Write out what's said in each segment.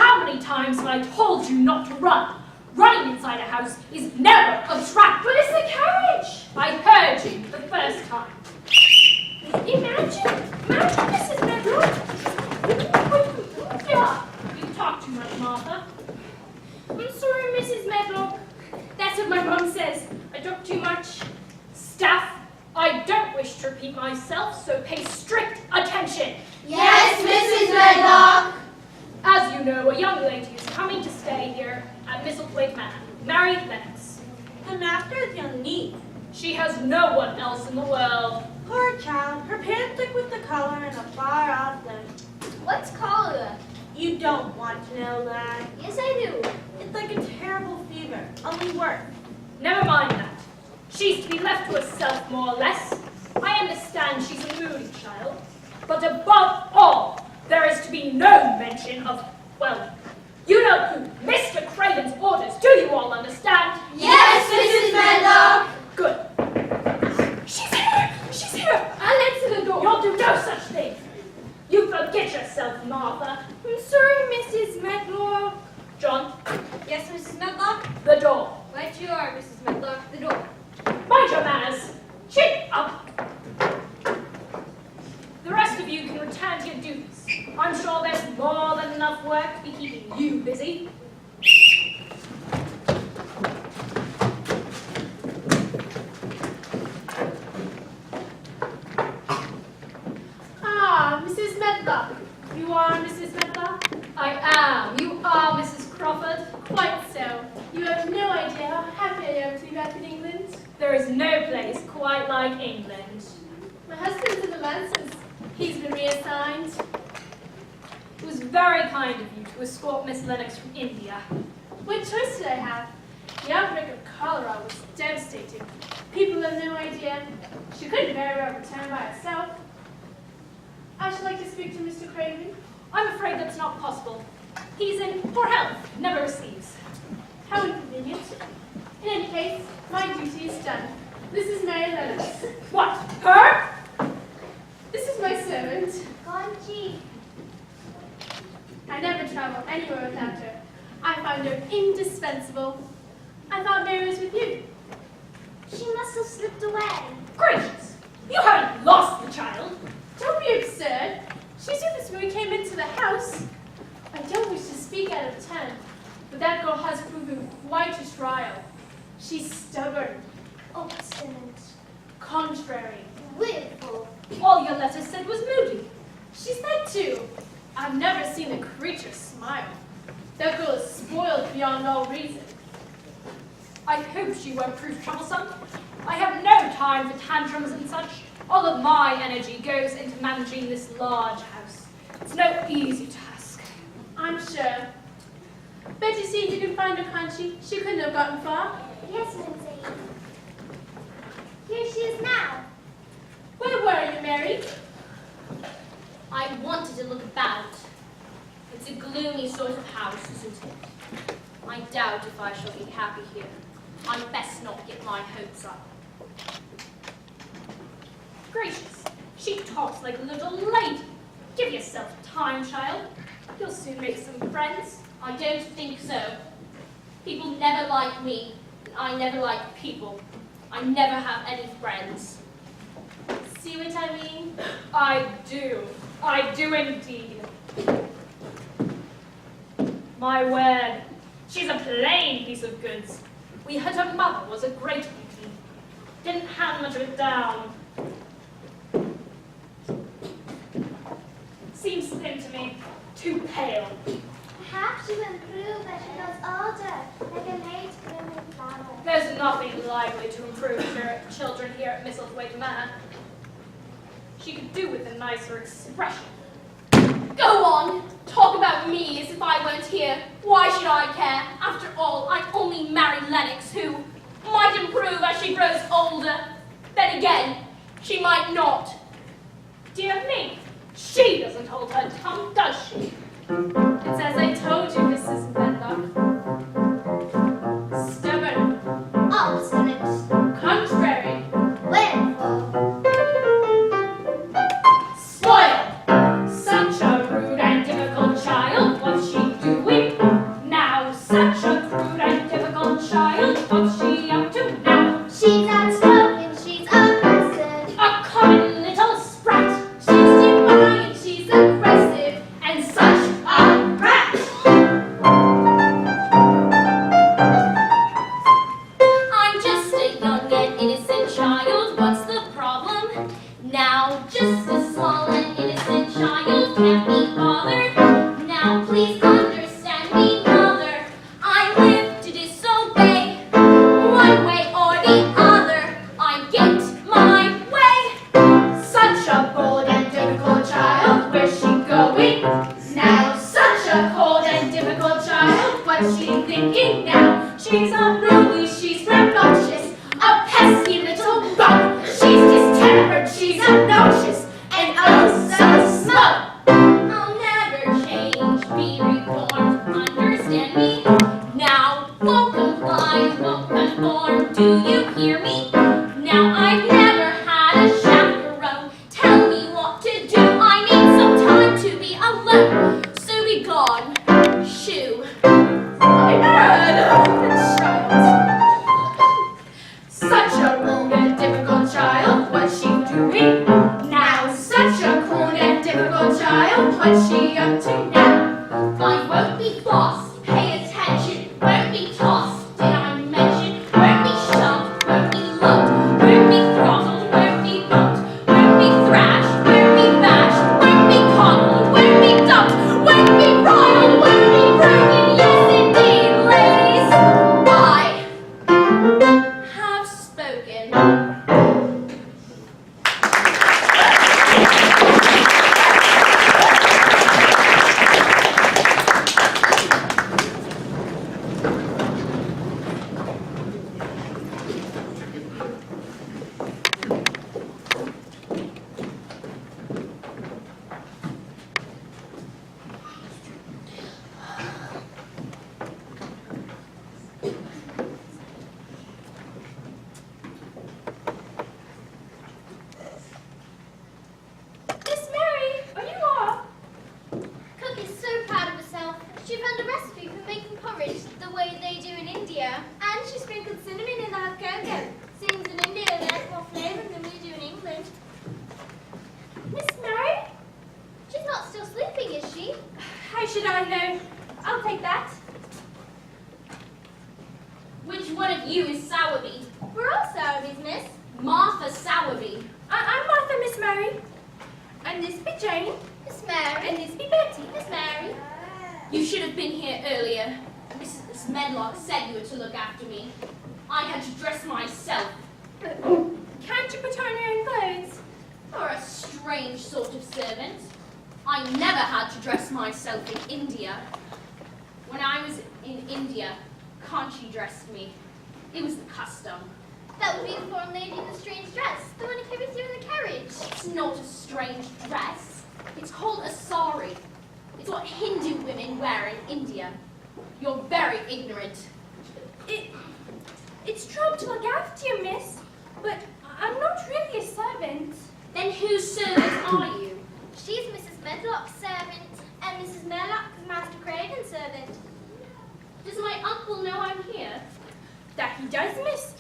How many times have I told you not to run? Running inside a house is never a trap. But it's the carriage! I heard you the first time. Imagine, Mrs. Medlock. You talk too much, Martha. I'm sorry, Mrs. Medlock. That's what my mom says. I talk too much. Staff, I don't wish to repeat myself, so pay strict attention. Yes, Mrs. Medlock. As you know, a young lady is coming to stay here at Misselthwaite Manor, married Lennox. The master is young niece. She has no one else in the world. Poor child. Her parents live with the collar in a far-off land. What's cholera? You don't want to know that. Yes, I do. It's like a terrible fever, only worse. Never mind that. She's to be left to herself, more or less. I understand she's a moody child. But above all, there is to be no mention of, well, you know who, Mr. Craven's orders. Do you all understand? Yes, Mrs. Medlock. Good. She's here! She's here! I'll answer the door. You'll do no such thing. You forget yourself, Martha. I'm sorry, Mrs. Medlock. John, Yes, Mrs. Medlock? the door. Right you are, Mrs. Medlock. The door. Mind your manners. Chin up. The rest of you can return to your duties. I'm sure there's more than enough work to be keeping you busy. Ah, Mrs. Medlock. You are Mrs. Medlock? I am. You are Mrs. Crawford. Quite so. You have no idea how happy I am to be back in England. There is no place quite like England. My husband's in the Lancers. He's been reassigned. It was very kind of you to escort Miss Lennox from India. What choice did I have? The outbreak of cholera was devastating. People have no idea. She couldn't very well return by herself. I should like to speak to Mr. Craven. I'm afraid that's not possible. He's in poor health, never receives. How inconvenient. In any case, my duty is done. This is Mary Lennox. What? Her? This is my servant. Conchi. I never travel anywhere without her. I find her indispensable. I thought Mary was with you. She must have slipped away. Gracious! You haven't lost the child. Don't be absurd. She's with us when we came into the house. I don't wish to speak out of turn, but that girl has proven quite a trial. She's stubborn, Obstinate. contrary. Willful. All your letter said was moody. She's that too. I've never seen a creature smile. That girl is spoiled beyond all reason. I hope she won't prove troublesome. I have no time for tantrums and such. All of my energy goes into managing this large house. It's no easy task. I'm sure. Bet you see if you can find her, can't she? She couldn't have gotten far. Yes, Lindsay. Here she is now. Where were you, Mary? I wanted to look about. It's a gloomy sort of house, isn't it? I doubt if I shall be happy here. I'd best not get my hopes up. Gracious, she talks like a little lady. Give yourself time, child. You'll soon make some friends. I don't think so. People never like me, and I never like people. I never have any friends. See what I mean? I do. I do indeed. My word, she's a plain piece of goods. We heard her mother was a great beauty. Didn't have much of it down. Seems thin to me. Too pale. Perhaps you improve as she grows older, like a late blooming flower. There's nothing likely to improve children here at Misselthwaite Manor. She could do with a nicer expression. Go on! Talk about me as if I weren't here. Why should I care? After all, I only married Lennox, who might improve as she grows older. Then again, she might not. Dear me, she doesn't hold her tongue, does she? It's as I told you, Mrs. Medlock. Stubborn, Obstinate. contrary, Willful. Spoiled! Such a rude and difficult child. What's she doing difficult child. What's she thinking now? She's unruly, she's rambunctious, a pesky little bug. She's distempered, she's obnoxious, and oh so smug. I'll never change, be reformed, understand me? Now, won't comply, won't conform, do you hear me? Now I've never had a chaperone tell me what to do. I need some time to be alone, so be gone, shoo. I heard of the child. Such a rude and difficult child, what's she doing now? Such a crude and difficult child, what's she up to now? I won't be bossed, pay attention, won't be tossed, did I mention? Won't be shoved, won't be loved, won't be throttled, won't be bumped, won't be thrashed, won't be bashed, won't be coddled, won't be dumped, won't be bridled, won't be broken, yes indeed, ladies, I have spoken. Miss Mary, are you off? Cook is so proud of herself. She found a recipe for making porridge the way they do in India. And she sprinkled cinnamon in her cocoa. Seems in India they have more flavour than we do in England. Miss Mary? She's not still sleeping, is she? How should I know? I'll take that. Which one of you is Sowerby? We're all Sowerby's, miss. Martha Sowerby. I'm Martha, Miss Mary. And this be Jane. Miss Mary. And this be Betty. Miss Mary. You should have been here earlier. Mrs. Medlock said you were to look after me. I had to dress myself. Can't you put on your own clothes? You're a strange sort of servant. I never had to dress myself in India. When I was in India, Conchi dressed me. It was the custom. That would be the foreign lady in the strange dress. The one who came with you in the carriage. It's not a strange dress. It's called a sari. It's what Hindu women wear in India. You're very ignorant. It's true to look after you, miss. But I'm not really a servant. Then whose servant are you? She's Mrs. Medlock's servant, and Mrs. Medlock is Master Craven's servant. Does my uncle know I'm here? That he does, miss.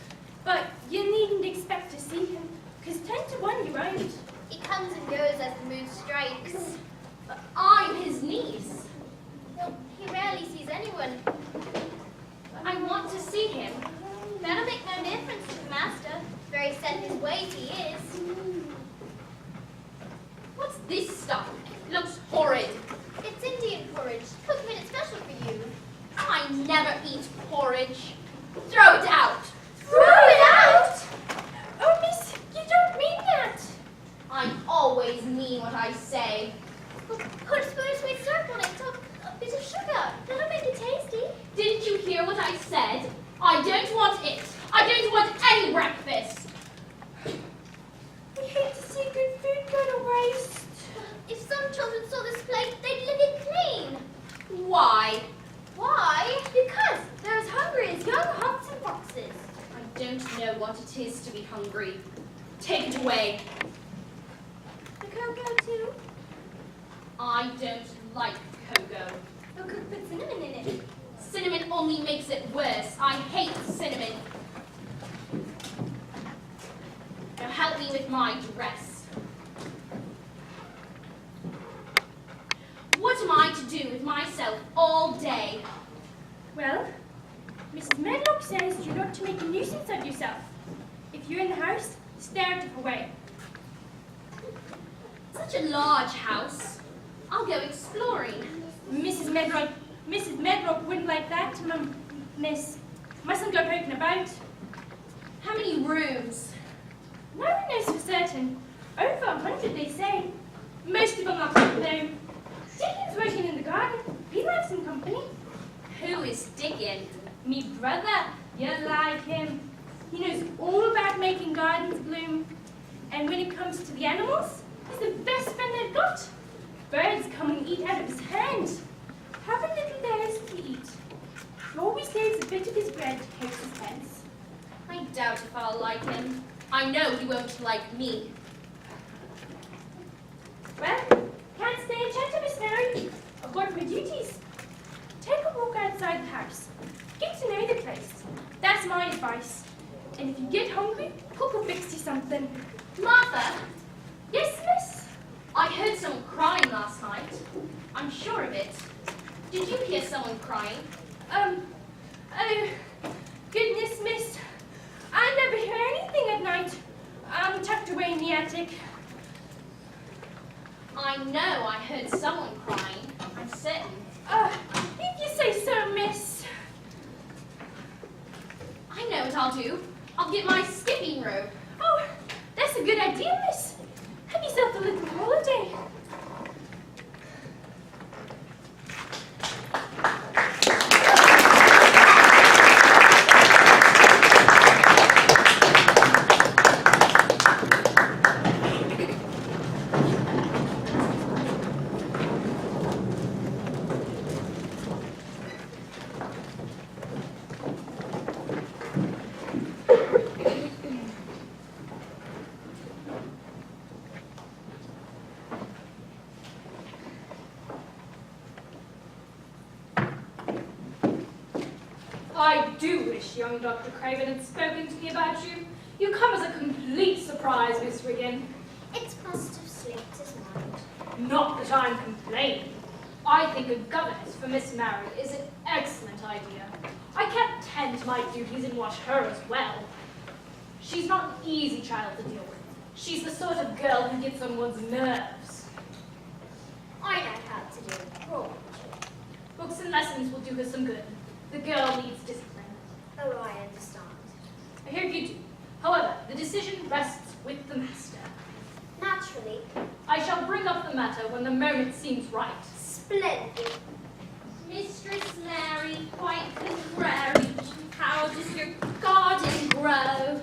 But you needn't expect to see him, 'cause 10 to 1 you won't. He comes and goes as the moon strikes. But I'm his niece. Well, he rarely sees anyone. I want to see him. That'll make no difference to the master. Very set in his ways he is. What's this stuff? It looks horrid. It's Indian porridge. Cook made it special for you. I never eat porridge. Throw it out. Throw it out! Oh, miss, you don't mean that. I always mean what I say. Well, put a spoon of sweet syrup on it. Top a bit of sugar. That'll make it tasty. Didn't you hear what I said? I don't want it. I don't want any breakfast. We hate to see good food go to waste. If some children saw this plate, they'd lick it clean. Why? Why? Because they're as hungry as young hawks and foxes. I don't know what it is to be hungry. Take it away. The cocoa too. I don't like cocoa. Well, cook put cinnamon in it. Cinnamon only makes it worse. I hate cinnamon. Now help me with my dress. What am I to do with myself all day? Well, Mrs. Medlock says you're not to make a nuisance of yourself. If you're in the house, stay out of her way. Such a large house. I'll go exploring. Mrs. Medlock wouldn't like that, miss. Mustn't go poking about. How many rooms? No one knows for certain. Over 100, they say. Most of them are though. Dickens working in the garden. He likes some company. Who is Dickon? Me brother, you'll like him. He knows all about making gardens bloom. And when it comes to the animals, he's the best friend they've got. Birds come and eat out of his hand. How many little bears does he eat? He always saves a bit of his bread to coax his pets. I doubt if I'll like him. I know he won't like me. Well, can't stay and chat to Miss Mary. I've got my duties. Take a walk outside the house. Get to know the place. That's my advice. And if you get hungry, cook or fix you something. Martha, Yes, miss? I heard someone crying last night. I'm sure of it. Did you hear someone crying? Oh, goodness, miss. I never hear anything at night. I'm tucked away in the attic. I know I heard someone crying. I'm certain. If you say so, miss. I know what I'll do. I'll get my skipping rope. Oh, that's a good idea, miss. Have yourself a little holiday. I do wish young Dr. Craven had spoken to me about you. You come as a complete surprise, Miss Wiggin. It must have slipped his mind. Not that I'm complaining. I think a governess for Miss Mary is an excellent idea. I can't tend to my duties and watch her as well. She's not an easy child to deal with. She's the sort of girl who gets on one's nerves. I know how to do it. Raw. Books and lessons will do her some good. The girl needs discipline. Oh, I understand. I hope you do. However, the decision rests with the master. Naturally. I shall bring up the matter when the moment seems right. Splendid. Mistress Mary, quite contrary, how does your garden grow?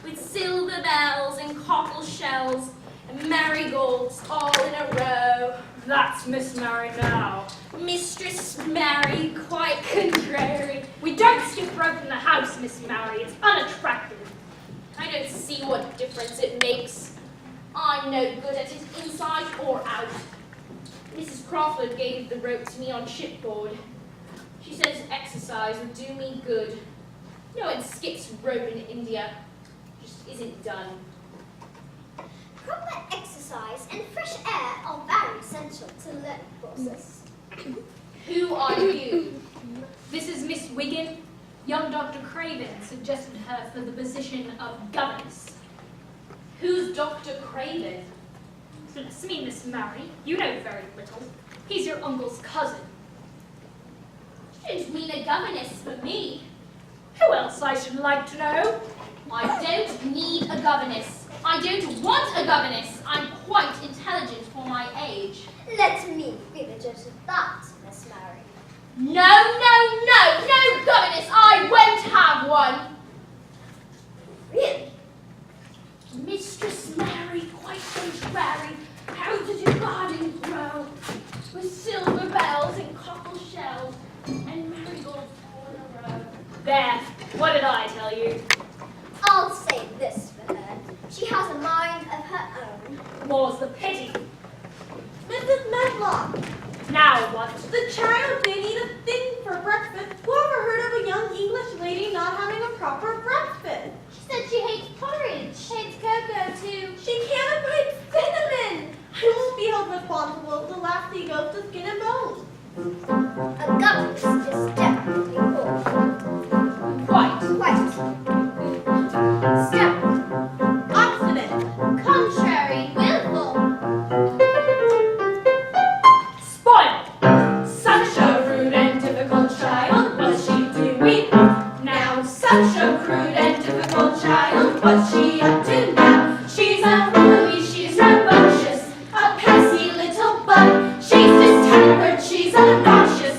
With silver bells and cockle shells and marigolds all in a row. That's Miss Mary now. Mistress Mary, quite contrary. We don't skip rope in the house, Miss Mary. It's unattractive. I don't see what difference it makes. I'm no good at it inside or out. Mrs. Crawford gave the rope to me on shipboard. She says exercise would do me good. No one skips rope in India. Just isn't done. Proper exercise and fresh air are very essential to the learning process. Who are you? This is Miss Wiggin. Young Dr. Craven suggested her for the position of governess. Who's Dr. Craven? Bless me, Miss Mary. You know very little. He's your uncle's cousin. You don't mean a governess for me. Who else I should like to know? I don't need a governess. I don't want a governess. I'm quite intelligent for my age. Let me be the judge of that, Miss Mary. No governess. I won't have one. Really? Mistress Mary, quite contrary, how does your garden grow? With silver bells and cockle shells and marigolds all in a row. There. What did I tell you? I'll say this for her. She has a mind of her own. More's the pity. Mrs. Medlock, Now what? the child didn't eat a thing for breakfast. Who ever heard of a young English lady not having a proper breakfast? She said she hates porridge. Hates cocoa, too. She can't avoid cinnamon. I won't be held responsible if the last sea goes to skin and bones. A governess is definitely poor. Quite. Quite. Step. Obstinate. Contrary. Willful. Spoiled. Such a rude and difficult child. What's she doing now? Such a crude and difficult child. What's she up to now? She's unruly, she's rambunctious, a pesky little bug. She's distempered, she's obnoxious,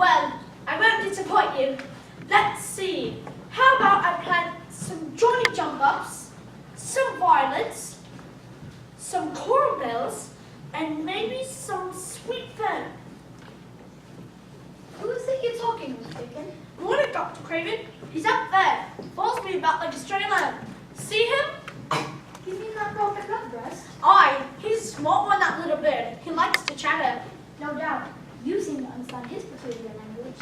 Well, I won't disappoint you. Let's see. How about I plant some Johnny jump-ups, some violets, some coral bells, and maybe some sweet fern. Who is it you're talking with, Dickon? Morning, Dr. Craven. He's up there. Follows me about like a stray lamb. See him? You mean that broken redbreast? Aye, he's a smart one, that little bird. He likes to chatter. No doubt. You seem to understand his peculiar language.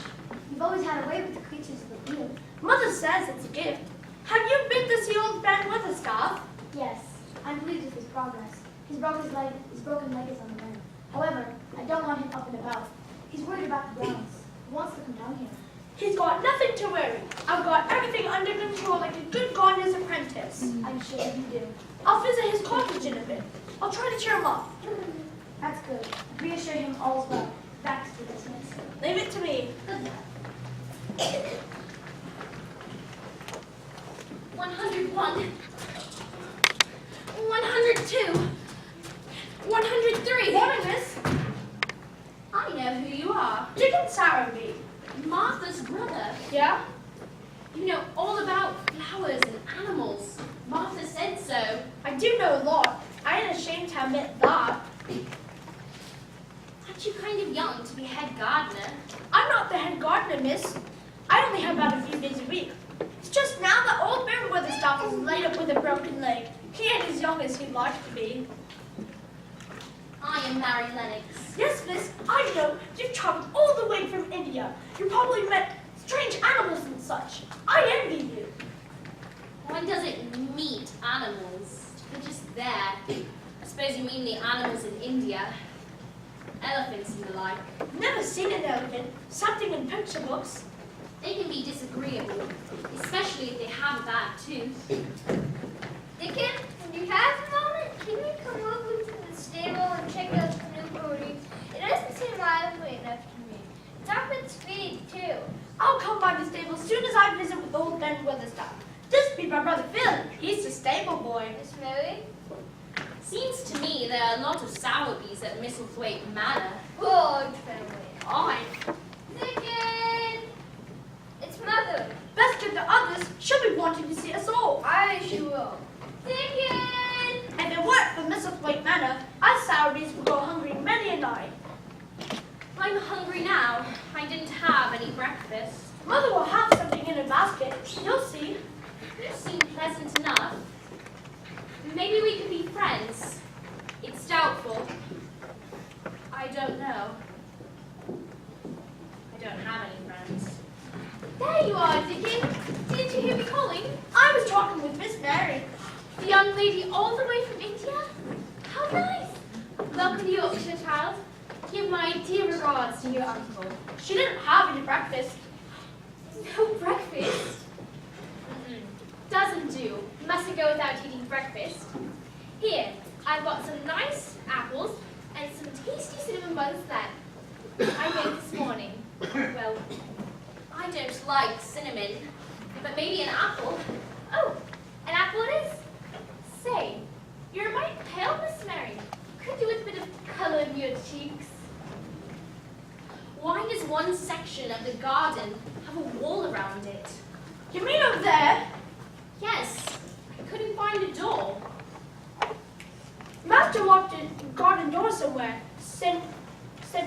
You've always had a way with the creatures of the field. Mother says it's a gift. Have you been to see old Ben Weatherstaff? Yes, I'm pleased with his progress. His broken leg is on the mend. However, I don't want him up and about. He's worried about the grounds. He wants to come down here. He's got nothing to worry. I've got everything under control like a good gardener's apprentice. I'm sure you do. I'll visit his cottage in a bit. I'll try to cheer him up. That's good. Reassure him all's well. Back to the business. Leave it to me. Good luck. 101. 102. 103. Morning, miss. I know who you are. Dickon Sowerby. Martha's brother. Yeah? You know all about flowers and animals. Martha said so. I do know a lot. I ain't ashamed to admit that. Aren't you kind of young to be head gardener? I'm not the head gardener, miss. I only have about a few days a week. It's just now that old Ben Weatherstaff is laid up with a broken leg. He ain't as young as he'd like to be. I am Mary Lennox. Yes, miss, I know. You've traveled all the way from India. You probably met strange animals and such. I envy you. One doesn't meet animals. They're just there. I suppose you mean the animals in India. Elephants and the like. Never seen an elephant. Something in picture books. They can be disagreeable, especially if they have a bad tooth. Dickon, when you have a moment, can we come over to the stable and check out the new pony? It doesn't seem lively enough to me. It's up at speed, too. I'll come by the stable as soon as I visit with old Ben Weatherstaff. This be my brother Phil. He's the stable boy. Miss Mary? Seems to me there are a lot of Sowerbies at Misselthwaite Manor. Good family. Aye. Dickon! It's Mother. Best get the others. She'll be wanting to see us all. Aye, she will. Dickon! If it weren't for Misselthwaite Manor, us Sowerbys would go hungry many a night. I'm hungry now. I didn't have any breakfast. Mother will have something in her basket. You'll see. You seem pleasant enough. Maybe we could be friends. It's doubtful. I don't know. I don't have any friends. There you are, Dickon. Didn't you hear me calling? I was talking with Miss Mary. The young lady all the way from India? How nice! Welcome to Yorkshire, child. Give my dear regards to your uncle. She didn't have any breakfast. No breakfast? Doesn't do. Mustn't go without eating breakfast. Here, I've got some nice apples and some tasty cinnamon buns that I made this morning. Well, I don't like cinnamon, but maybe an apple. Oh, an apple it is? Say, you're a mite pale, Miss Mary. Could do with a bit of color in your cheeks. Why does one section of the garden have a wall around it? You mean over there? Yes, I couldn't find a door. Master walked in the garden door somewhere. Said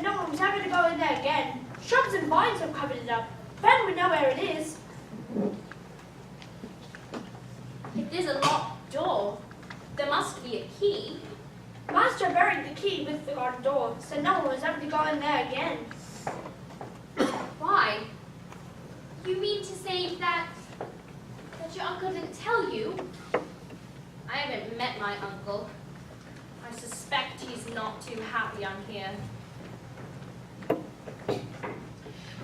no one was ever to go in there again. Shrubs and vines have covered it up. Ben would know where it is. If there's a locked door, there must be a key. Master buried the key with the garden door. Said no one was ever to go in there again. Why? You mean to say that your uncle didn't tell you? I haven't met my uncle. I suspect he's not too happy I'm here.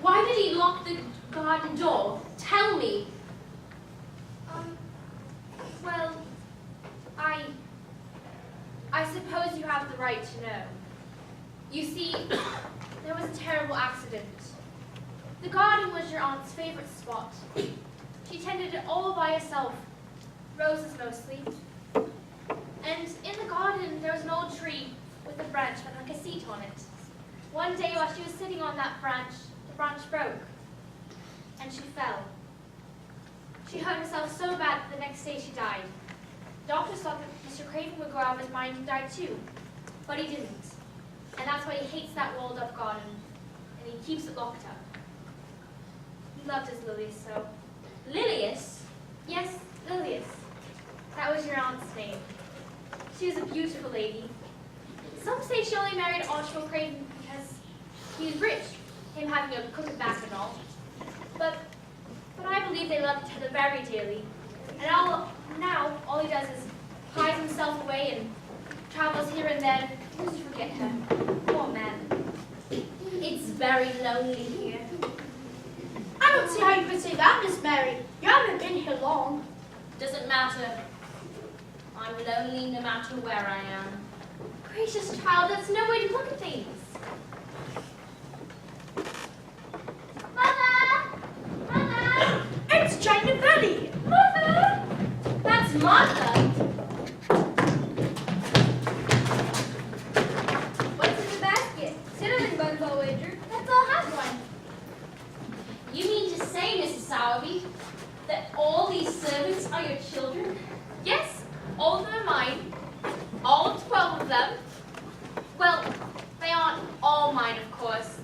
Why did he lock the garden door? Tell me. Well, I suppose you have the right to know. You see, there was a terrible accident. The garden was your aunt's favorite spot. She tended it all by herself, roses mostly. And in the garden, there was an old tree with a branch that had like a seat on it. One day while she was sitting on that branch, the branch broke, and she fell. She hurt herself so bad that the next day she died. Doctors thought that Mr. Craven would go out of his mind and die too, but he didn't. And that's why he hates that walled-up garden, and he keeps it locked up. He loved his Lilius so. Lilius? Yes, Lilius. That was your aunt's name. She was a beautiful lady. Some say she only married Archibald Craven because he was rich, him having a crooked back and all. But I believe they loved each other very dearly. And now all he does is hides himself away and travels here and there just to forget her. Poor man. It's very lonely here. I don't see how you could say that, Miss Mary. You haven't been here long. Doesn't matter. I'm lonely no matter where I am. Gracious child, that's no way to look at things. Mother! Mother! It's China Valley. Mother! That's Martha. What's in the basket? Cinnamon buns, I'll wager. Let's all have one. You mean to say, Mrs. Sowerby, that all these servants are your children? Yes, all of them are mine. All 12 of them. Well, they aren't all mine, of course.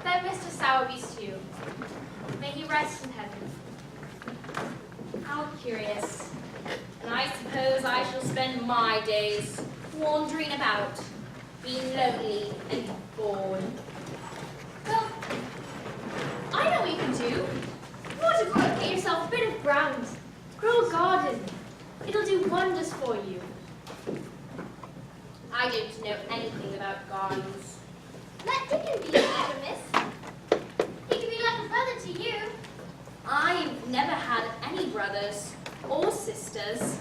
They're Mr. Sowerby's too. May he rest in heaven. How curious. And I suppose I shall spend my days wandering about, being lonely and bored. Well, I know what you can do. You want to go out and get yourself a bit of ground. Grow a garden. It'll do wonders for you. I don't know anything about gardens. Let Dickon be your neighbor, miss. He could be like a brother to you. I've never had any brothers or sisters.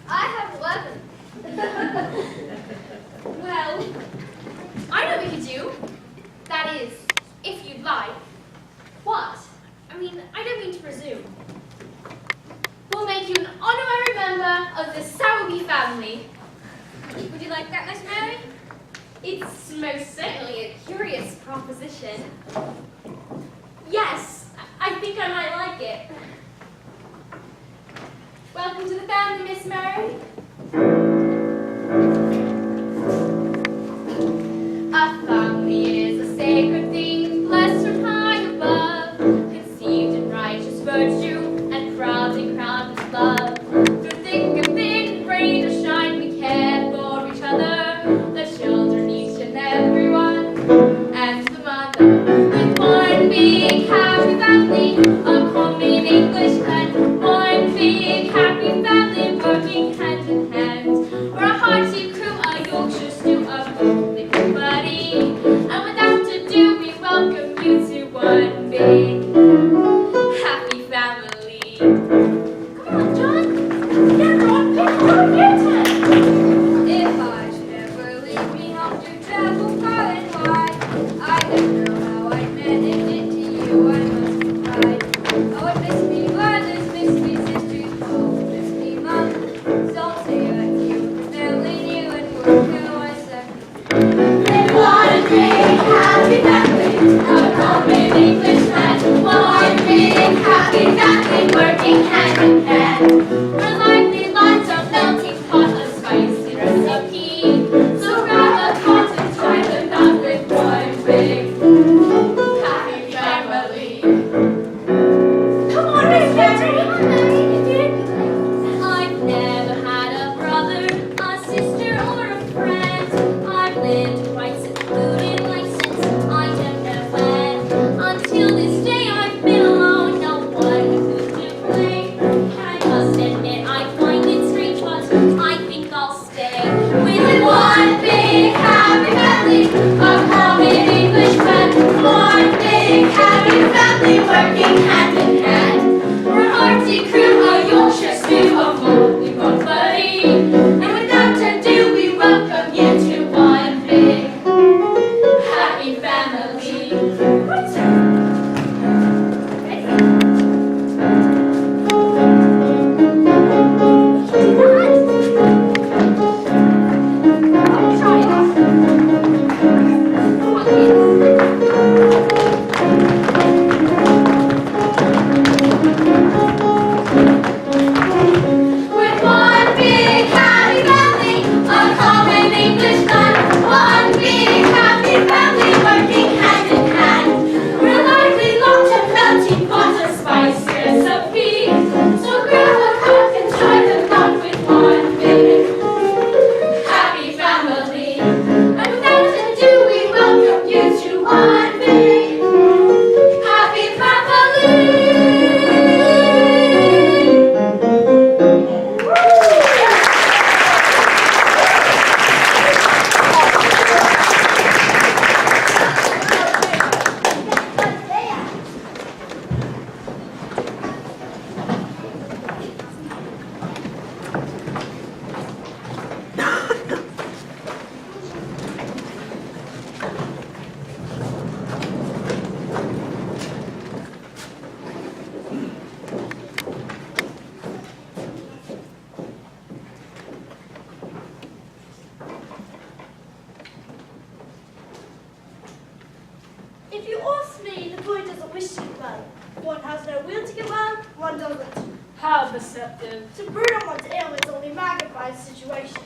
I have 11. Well, I know what you can do. That is, if you'd like. What? I mean, I don't mean to presume. We'll make you an honorary member of the Sowerby family. Would you like that, Miss Mary? It's most certainly a curious proposition. Yes, I think I might like it. Welcome to the family, Miss Mary. A family is a sacred thing, blessed from high above, conceived in righteous virtue, and proudly crowned with love. Through thick and thin, rain or shine, we care for each other, the children, each and every one, and the mother. With one big happy family, a common English land, one big happy family, working hand in hand. We're a hearty crew, a Yorkshire stew, a good buddy, and without ado, we welcome you to one big happy family. Come on, John. Get on, pick up your turn. If I should ever leave me home to travel far and wide, I don't know how I'd manage it to you, I must have tried. Oh, it miss me brothers, miss me sisters, oh, miss me mom. Don't say that you family knew and work how I said. One big happy family, a common English land. One big happy family, working hand in hand. We're lively lots of melting pot, a spicy recipe. So grab a pot and try the knot with one big happy family. Come on, Miss Mary. I've never had a brother, a sister, or a friend. I've lived quite secluded like since I don't know when. Until this day I've been alone, no one who to blame. I must admit I find it strange, but I think I'll stay with one big happy family, a common English family. If you ask me, the boy doesn't wish to get well. One has no will to get well, one doesn't. How perceptive. To brood on one's ailments only magnifies the situation.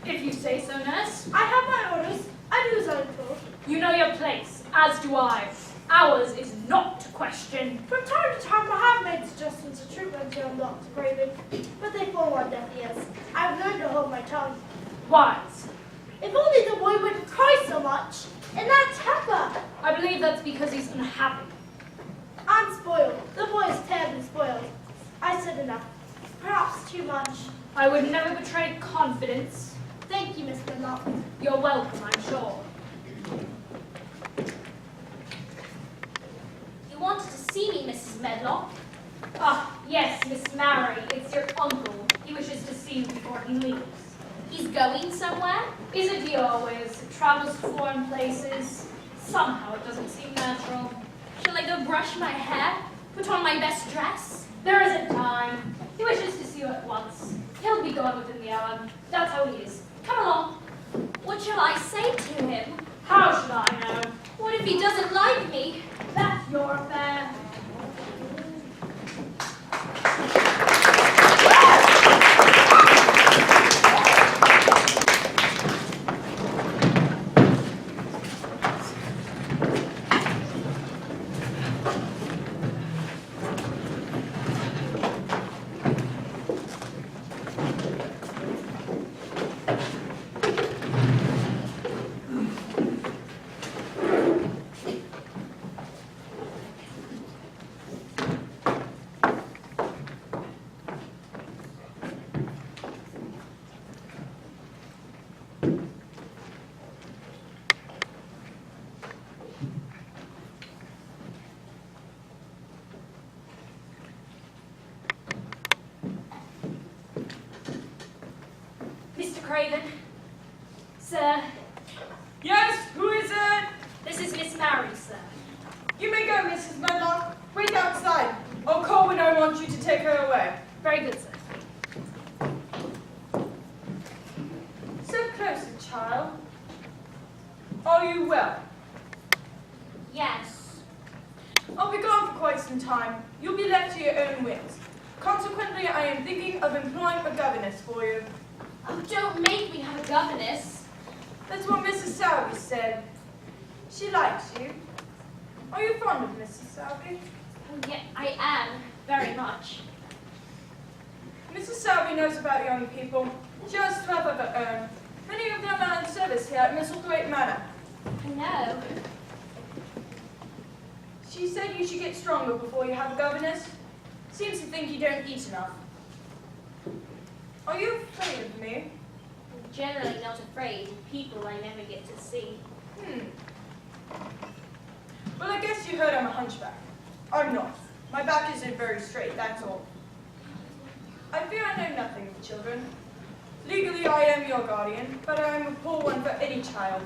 If you say so, nurse. I have my orders. I do as I'm told. You know your place, as do I. Ours is not to question. From time to time, I have made suggestions to treatment to Dr. Craven, but they fall on deaf ears. I've learned to hold my tongue. Wise. If only the boy wouldn't cry so much. In that temper. I believe that's because he's unhappy. I'm spoiled. The boy is terribly spoiled. I said enough. Perhaps too much. I would never betray confidence. Thank you, Mr. Locke. You're welcome, I'm sure. You wanted to see me, Mrs. Medlock? Ah, yes, Miss Mary, it's your uncle. He wishes to see you before he leaves. He's going somewhere? Isn't he always? Travels to foreign places. Somehow it doesn't seem natural. Shall I go brush my hair? Put on my best dress? There isn't time. He wishes to see you at once. He'll be gone within the hour. That's how he is. Come along. What shall I say to him? How should I know? What if he doesn't like me? That's your affair. Mr. Craven. Sir. Yes, who is it? This is Miss Mary, sir. You may go, Mrs. Medlock. Wait outside. I'll call when I want you to take her away. Very good, sir. Sit closer, child. Are you well? Yes. I'll be gone for quite some time. You'll be left to your own wits. Consequently, I am thinking of employing a governess for you. Oh, don't make me have a governess. That's what Mrs. Sowerby said. She likes you. Are you fond of Mrs. Sowerby? Oh, yeah, I am, very much. Mrs. Sowerby knows about young people. She has 12 of her own. Many of them are in service here at Misselthwaite Manor. I know. She said you should get stronger before you have a governess. Seems to think you don't eat enough. Are you afraid of me? I'm generally not afraid of people I never get to see. Well, I guess you heard I'm a hunchback. I'm not. My back isn't very straight, that's all. I fear I know nothing of children. Legally, I am your guardian, but I am a poor one for any child.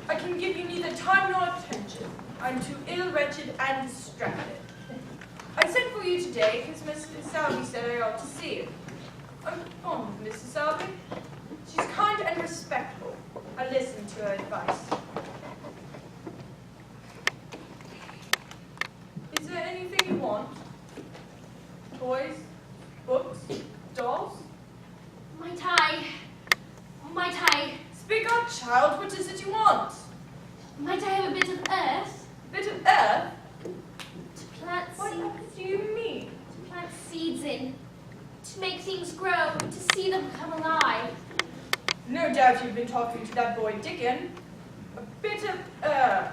I can give you neither time nor attention. I'm too ill, wretched, and distracted. I sent for you today because Mrs. Sowerby said I ought to see you. I'm fond of Mrs. Sowerby. She's kind and respectful. I listen to her advice. Is there anything you want? Toys? Books? Dolls? Might I? Speak up, child. What is it you want? Might I have a bit of earth? Bit of earth? To plant What seeds? do you mean? To plant seeds in. To make things grow. To see them come alive. No doubt you've been talking to that boy Dickon. A bit of earth.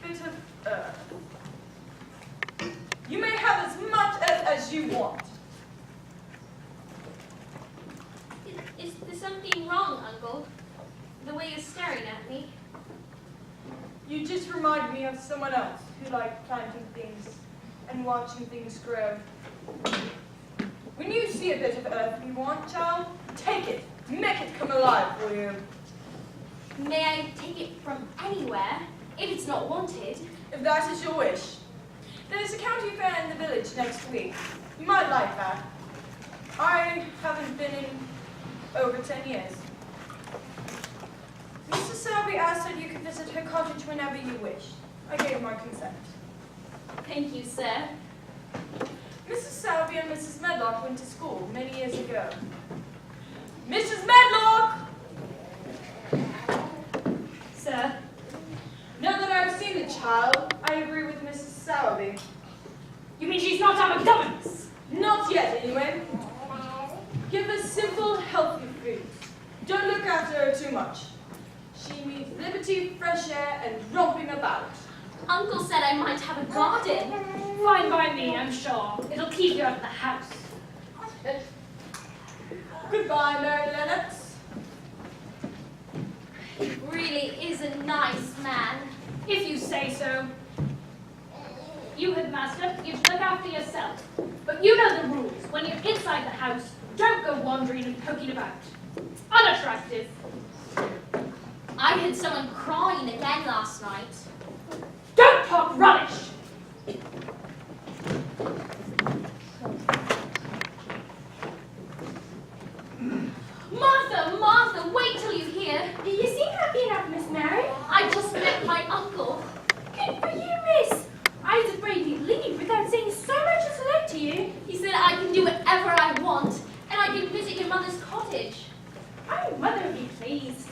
Bit of earth. You may have as much earth as you want. Is there something wrong, Uncle? The way you're staring at me? You just remind me of someone else who liked planting things and watching things grow. When you see a bit of earth you want, child, take it. Make it come alive for you. May I take it from anywhere, if it's not wanted? If that is your wish. There's a county fair in the village next week. You might like that. I haven't been in over 10 years. Mrs. Selby asked that you could visit her cottage whenever you wish. I gave my consent. Thank you, sir. Mrs. Selby and Mrs. Medlock went to school many years ago. Mrs. Medlock! Sir, Now that I've seen the child, I agree with Mrs. Selby. you mean she's not our governess? Not yet, anyway. Give her simple, healthy food. Don't look after her too much. She needs liberty, fresh air, and romping about. Uncle said I might have a garden. Fine by me, I'm sure. It'll keep you out of the house. Goodbye, Mary Lennox. He really is a nice man. If you say so. You, headmaster, you should look after yourself. But you know the rules. When you're inside the house, don't go wandering and poking about. Unattractive. I heard someone crying again last night. Don't talk rubbish! Martha, Martha, wait till you hear. You seem happy enough, Miss Mary. I just met my uncle. Good for you, miss. I was afraid you'd leave without saying so much as hello to you. He said I can do whatever I want, and I can visit your mother's cottage. Oh, mother would be pleased.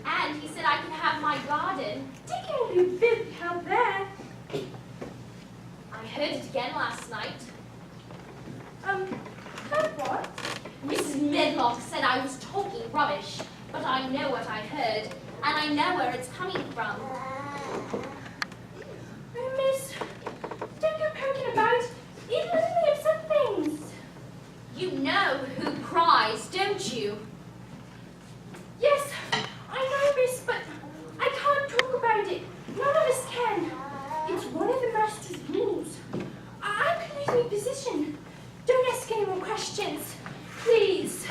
And he said I can have my garden. Dicky will be big help there. I heard it again last night. Heard what? Mrs. Medlock said I was talking rubbish, but I know what I heard, and I know where it's coming from. Oh, miss, don't go poking about. It'll only upset things. You know who cries, don't you? Yes, I know, miss, but I can't talk about it. None of us can. It's one of the master's rules. I could lose my position. Don't ask any more questions. Please.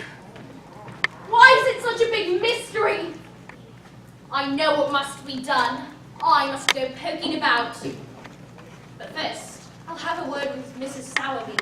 Why is it such a big mystery? I know what must be done. I must go poking about. But first, I'll have a word with Mrs. Sowerby.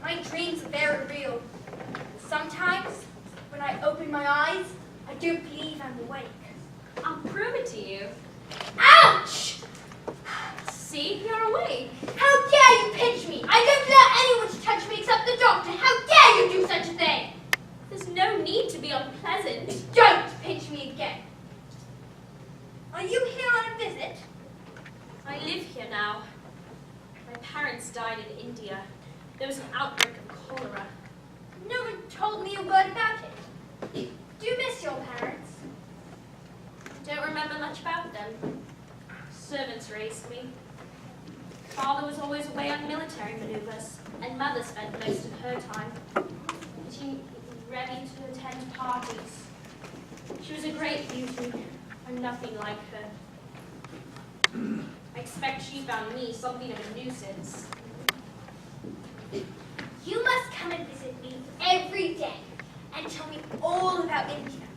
My dreams are very real. Sometimes, when I open my eyes, I don't believe I'm awake. I'll prove it to you. Ouch! See, you're awake. How dare you pinch me? I don't allow anyone to touch me except the doctor. How dare you do such a thing? There's no need to be unpleasant. Don't pinch me again. Are you here on a visit? I live here now. My parents died in India. There was an outbreak of cholera. No one told me a word about it. Do you miss your parents? Don't remember much about them. Servants raised me. Father was always away on military maneuvers, and Mother spent most of her time getting ready to attend parties. She was a great beauty, and nothing like her. I expect she found me something of a nuisance. You must come and visit me every day and tell me all about India.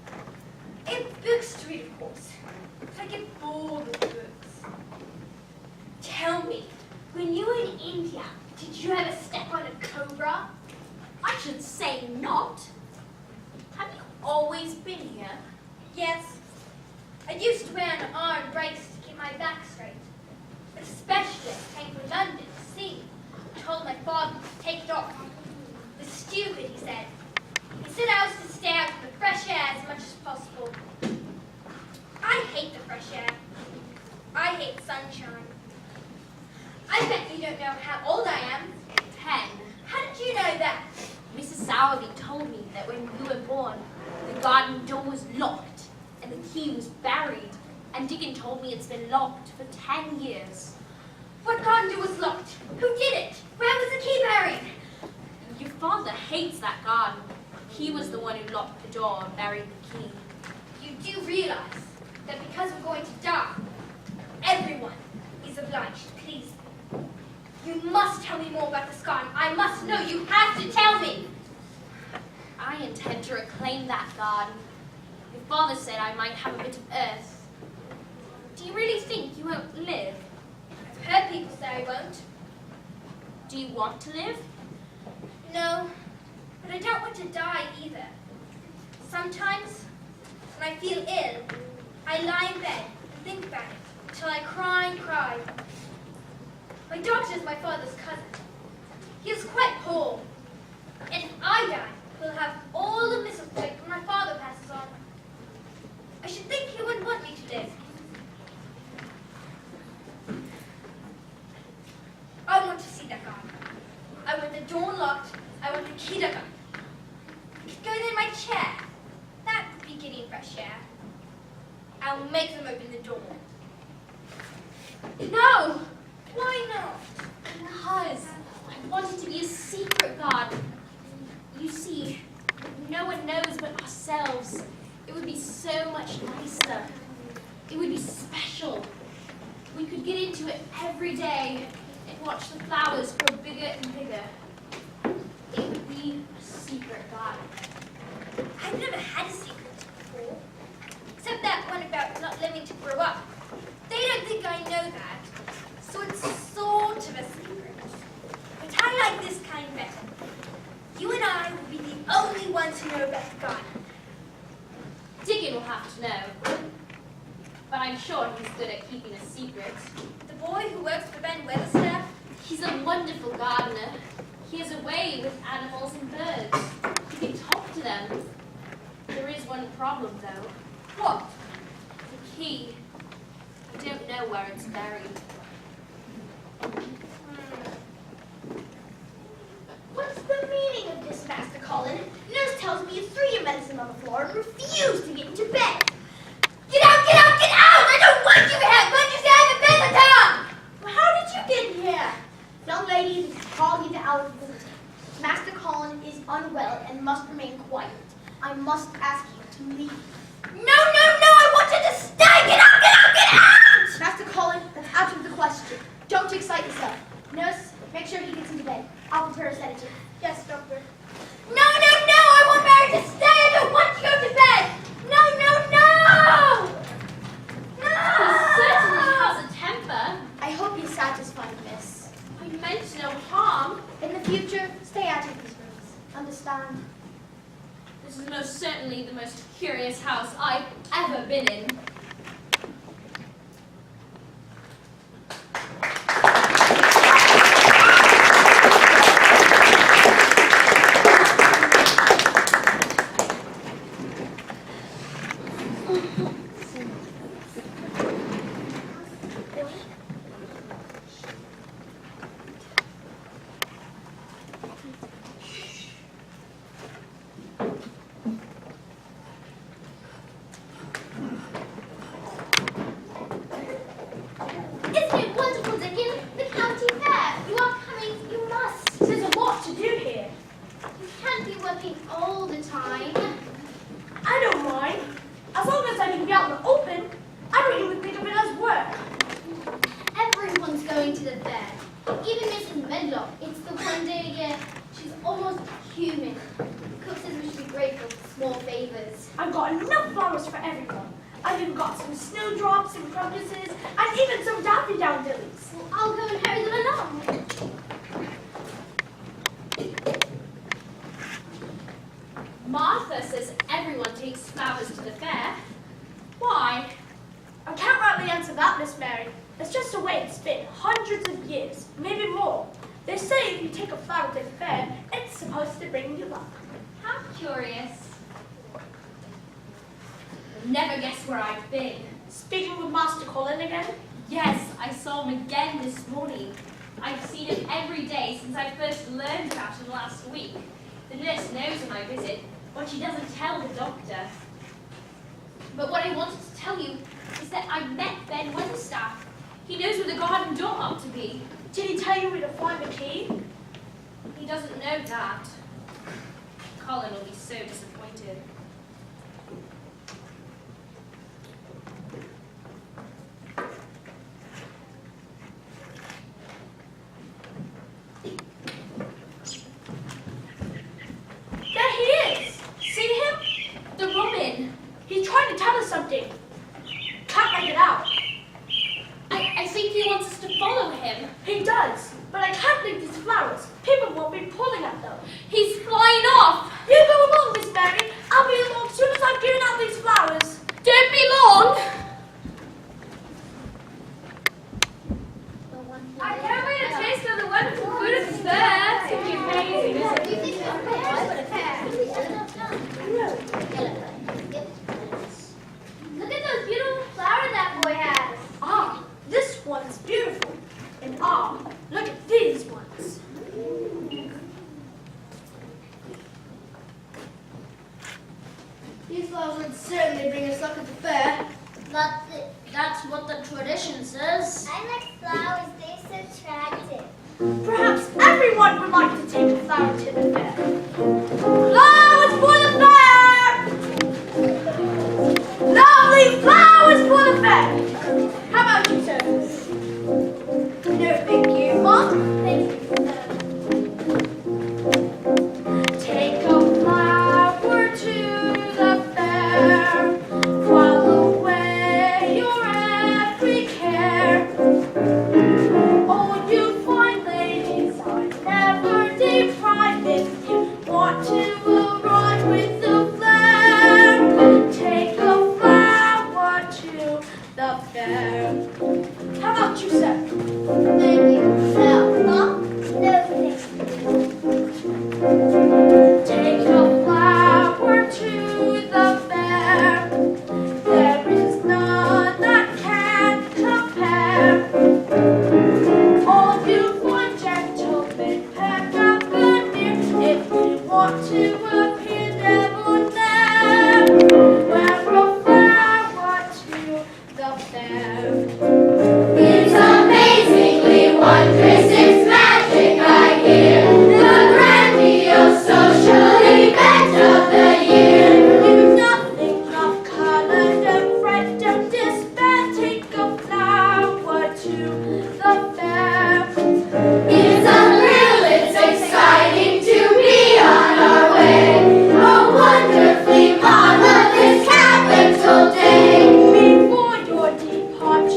I have books to read, of course, but I get bored with books. Tell me, when you were in India, did you ever step on a cobra? I should say not. Have you always been here? Yes. I used to wear an arm brace to keep my back straight. But a specialist came from London to see me. Told my father to take it off. It was stupid, he said. He said I was to stay out in the fresh air as much as possible. I hate the fresh air. I hate sunshine. I bet you don't know how old I am. 10. How did you know that? Mrs. Sowerby told me that when you were born, the garden door was locked and the key was buried. And Dickon told me it's been locked for 10 years. What garden door was locked? Who did it? Where was the key buried? Your father hates that garden. He was the one who locked the door and buried the key. You do realize that because we're going to die, everyone is obliged to please me. You must tell me more about this garden. I must know. You have to tell me. I intend to reclaim that garden. Your father said I might have a bit of earth. Do you really think you won't live? I've heard people say I won't. Do you want to live? No, but I don't want to die either. Sometimes, when I feel ill, I lie in bed and think about it until I cry and cry. My doctor is my father's cousin. He is quite poor, and if I die, he'll have all the mistletoe my father passes on. I should think he wouldn't want me to live. I want to see that garden. I want the door locked. I want the key to go. I could go there in my chair. That would be getting fresh air. I will make them open the door. No! Why not? Because I want it to be a secret garden. You see, no one knows but ourselves. It would be so much nicer. It would be special. We could get into it every day and watch the flowers grow bigger and bigger. It would be a secret garden. I've never had a secret before. Except that one about not living to grow up. They don't think I know that. So it's sort of a secret. But I like this kind better. You and I will be the only ones who know about the garden. Dickon will have to know. But I'm sure he's good at keeping a secret. The boy who works for Ben Weatherstaff? He's a wonderful gardener. He has a way with animals and birds. He can talk to them. There is one problem, though. What? The key. I don't know where it's buried. What's the meaning of this, Master Colin? Nurse tells me you threw your medicine on the floor and refused to get into bed. Get out, get out, get out! I don't want you here! Why did you say I have a bed with time? Well, how did you get here? Young lady, this is called into our visiting. Master Colin is unwell and must remain quiet. I must ask you to leave. No, no, no! I want you to stay! Get out, get out, get out! Master Colin, that's out of the question. Don't excite yourself. Nurse, make sure he gets into bed. I'll prepare a sedative. Yes, doctor. No, no, no! I want Mary to stay! I don't want you to go to bed! No, no, no! curious house I've ever been in. Isn't it wonderful, Dickon? The county fair. You are coming. You must. There's a lot to do here. You can't be working all the time. I don't mind. As long as I can be out in the open, I don't even think of it as work. Everyone's going to the fair. Even Mrs. Medlock. It's the one day a year. She's almost human. Cook says we should be grateful for small favors. I've got enough flowers for everyone. I've even got some snowdrops and crocuses, and even some daffodillies. Well, I'll go and hurry them along. Martha says everyone takes flowers to the fair. Why? I can't rightly answer that, Miss Mary. It's just the way it's been, hundreds of years, maybe more. They say if you take a flower to the fair, it's supposed to bring you luck. How curious. You'll never guess where I've been. Speaking with Master Colin again? Yes, I saw him again this morning. I've seen him every day since I first learned about him last week. The nurse knows of my visit, but she doesn't tell the doctor. But what I wanted to tell you is that I met Ben Weatherstaff. He knows where the garden door ought to be. Did he tell you where to find the key? He doesn't know that. Colin will be so disappointed. There he is! See him? The woman! He's trying to tell us something. Can't make it out. I think he wants us to follow him. He does, but I can't leave these flowers. People won't be pulling at them. He's flying off! You go along, Miss Mary. I'll be along as soon as I've given out these flowers. Don't be long! I can't wait to taste of the wonderful food at the fair. It's going to be amazing, isn't it? Do you think we're prepared for the fair? Look at those beautiful flowers that boy has. Ah, this one's beautiful. And ah, look at these ones. These flowers would certainly bring us luck at the fair. That's what the tradition says. I like flowers, they're so attractive. Perhaps everyone would like to take a flower to the fair. Flowers for the fair! Lovely flowers for the fair! How about you, sir? No, thank you. Mom? Thank you. Take a flower to the fair, while away your every care. Oh, you fine ladies are never deprived if you want to arrive with the flair. Take a flower to the fair. How about you, sir? Thank you. No, Mom? No, thank you. Take a flower to the fair. There is none that can compare. All you fine gentlemen, pack up and near if you want to appear debonair. Wear a flower to the fair. It's amazingly wondrous, it's magic, I hear. The grandiose social event of the year. Do nothing of color, don't fret, don't despair. Take a flower to the fair. It's unreal, it's exciting to be on our way. A wonderfully marvelous capital day. Before your departure,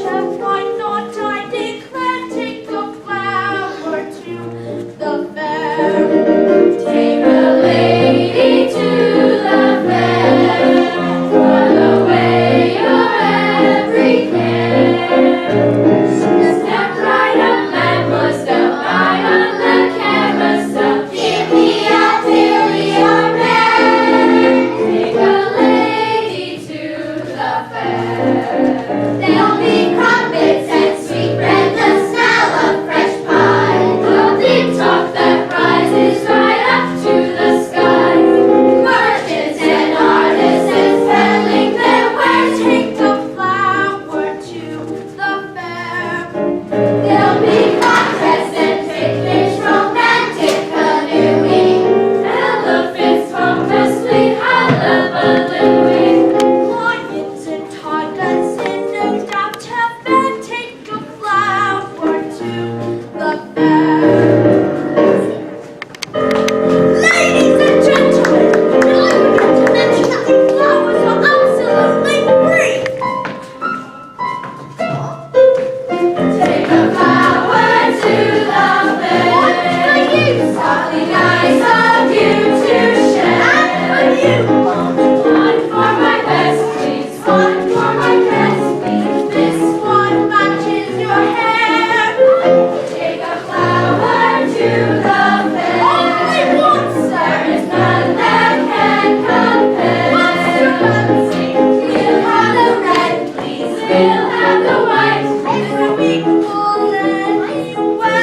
will have the right. And we can fall anywhere.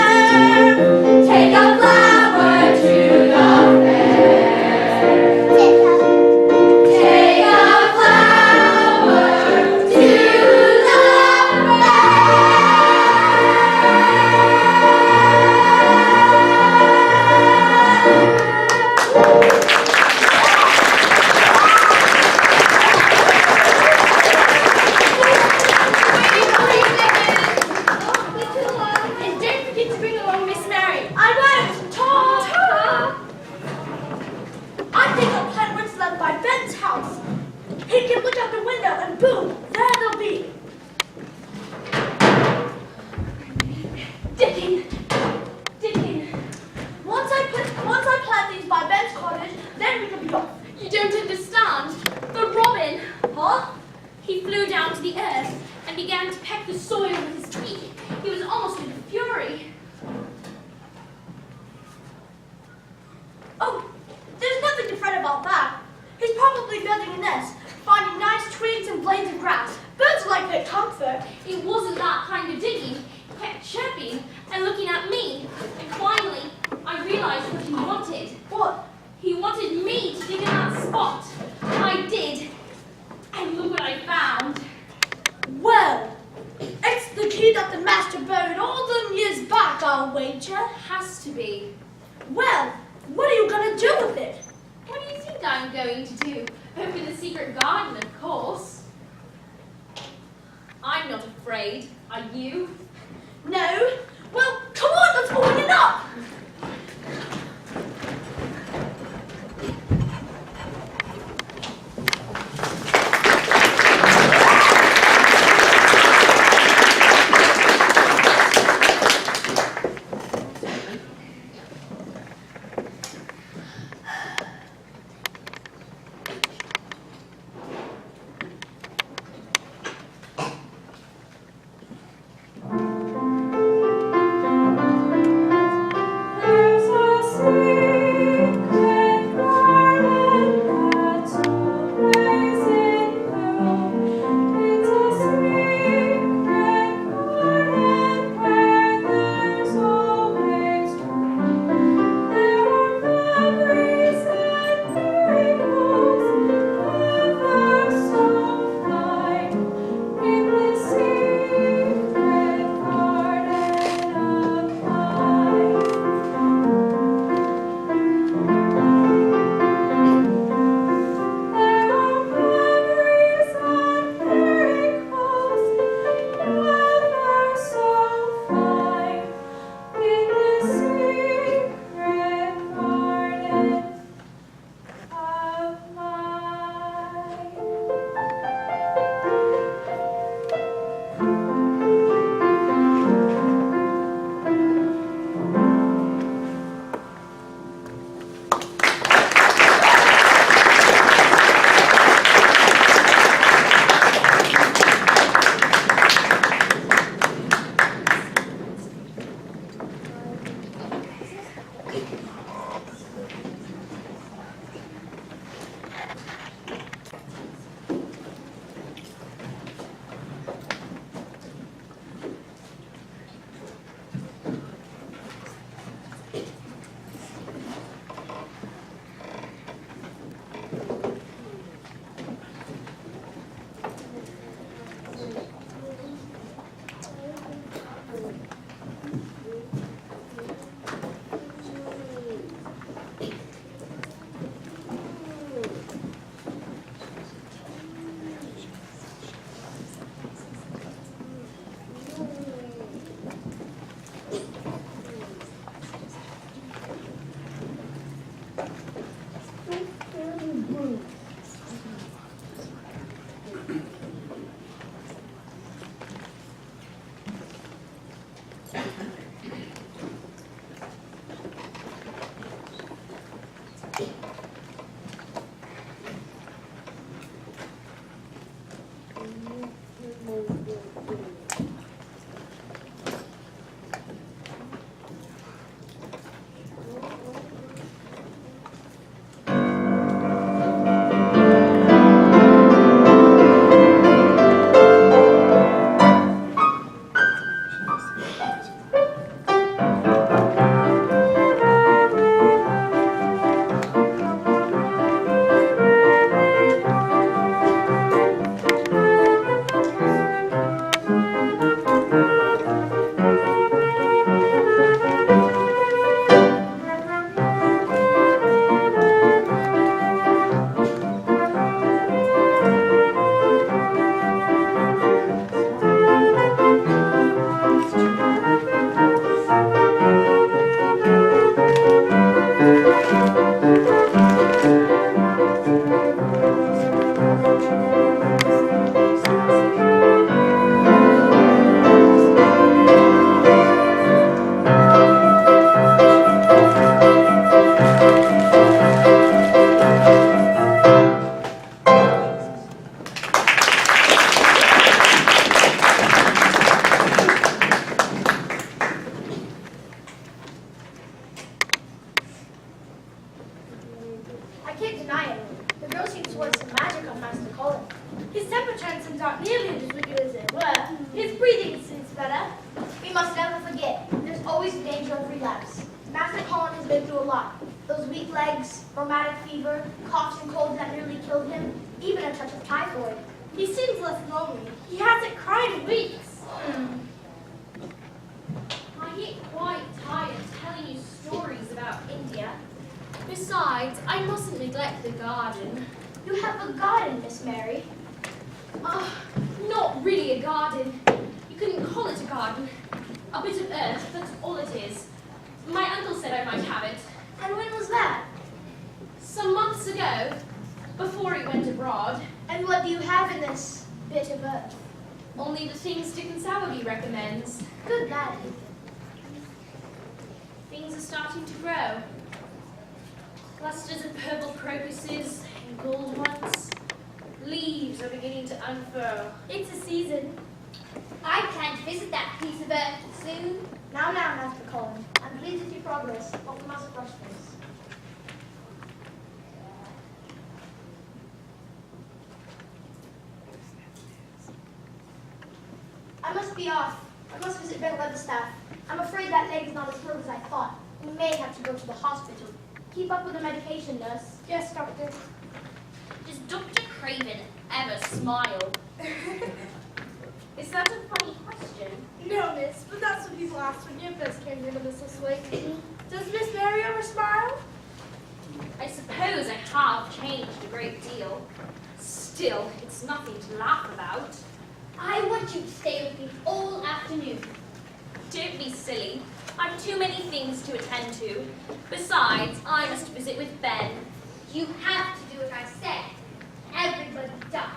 Take a flower to the fair. Take a flower to the And don't forget to bring along Miss Mary. I won't. Ta! I think I'll plant Winslet by Ben's house. He can look out the window and boom, there they'll be. Dickon, Once I plant these by Ben's cottage, then we can be off. you don't understand. The robin, Huh? he flew down to the earth and began to peck the soil with his beak. He was almost in a fury. Oh, there's nothing to fret about that. He's probably building a nest, finding nice twigs and blades of grass. Birds like their comfort. It wasn't that kind of digging. He kept chirping and looking at me. And finally, I realized what he wanted. What? He wanted me to dig in that spot. I did. And look what I found. Well, it's the key that the master buried all them years back, I'll wager. Has to be. Well, what are you gonna do with it? What do you think I'm going to do? Open the secret garden, of course. I'm not afraid. Are you? No? Well, come on, let's open it up! legs, rheumatic fever, coughs and colds that nearly killed him, even a touch of typhoid. He seems less lonely. He hasn't cried in weeks. I get quite tired telling you stories about India. Besides, I mustn't neglect the garden. You have a garden, Miss Mary. Not really a garden. You couldn't call it a garden. A bit of earth, that's all it is. My uncle said I might have it. And when was that? Some months ago, before he went abroad. And what do you have in this bit of earth? Only the things Dickon Sowerby recommends. Good lad. Things are starting to grow. Clusters of purple crocuses and gold ones. Leaves are beginning to unfurl. It's a season. I plan to visit that piece of earth soon. Now, Master Colin. I'm pleased with your progress, but we must rush this. I must be off. I must visit Ben Leatherstaff. I'm afraid that leg is not as firm as I thought. We may have to go to the hospital. Keep up with the medication, nurse. Yes, doctor. Does Dr. Craven ever smile? Is that a funny question? No, miss, but that's what people asked when you first came into Mrs. Wake. Does Miss Mary ever smile? I suppose I have changed a great deal. Still, it's nothing to laugh about. I want you to stay with me all afternoon. Don't be silly. I've too many things to attend to. Besides, I must visit with Ben. You have to do what I say. Everybody does.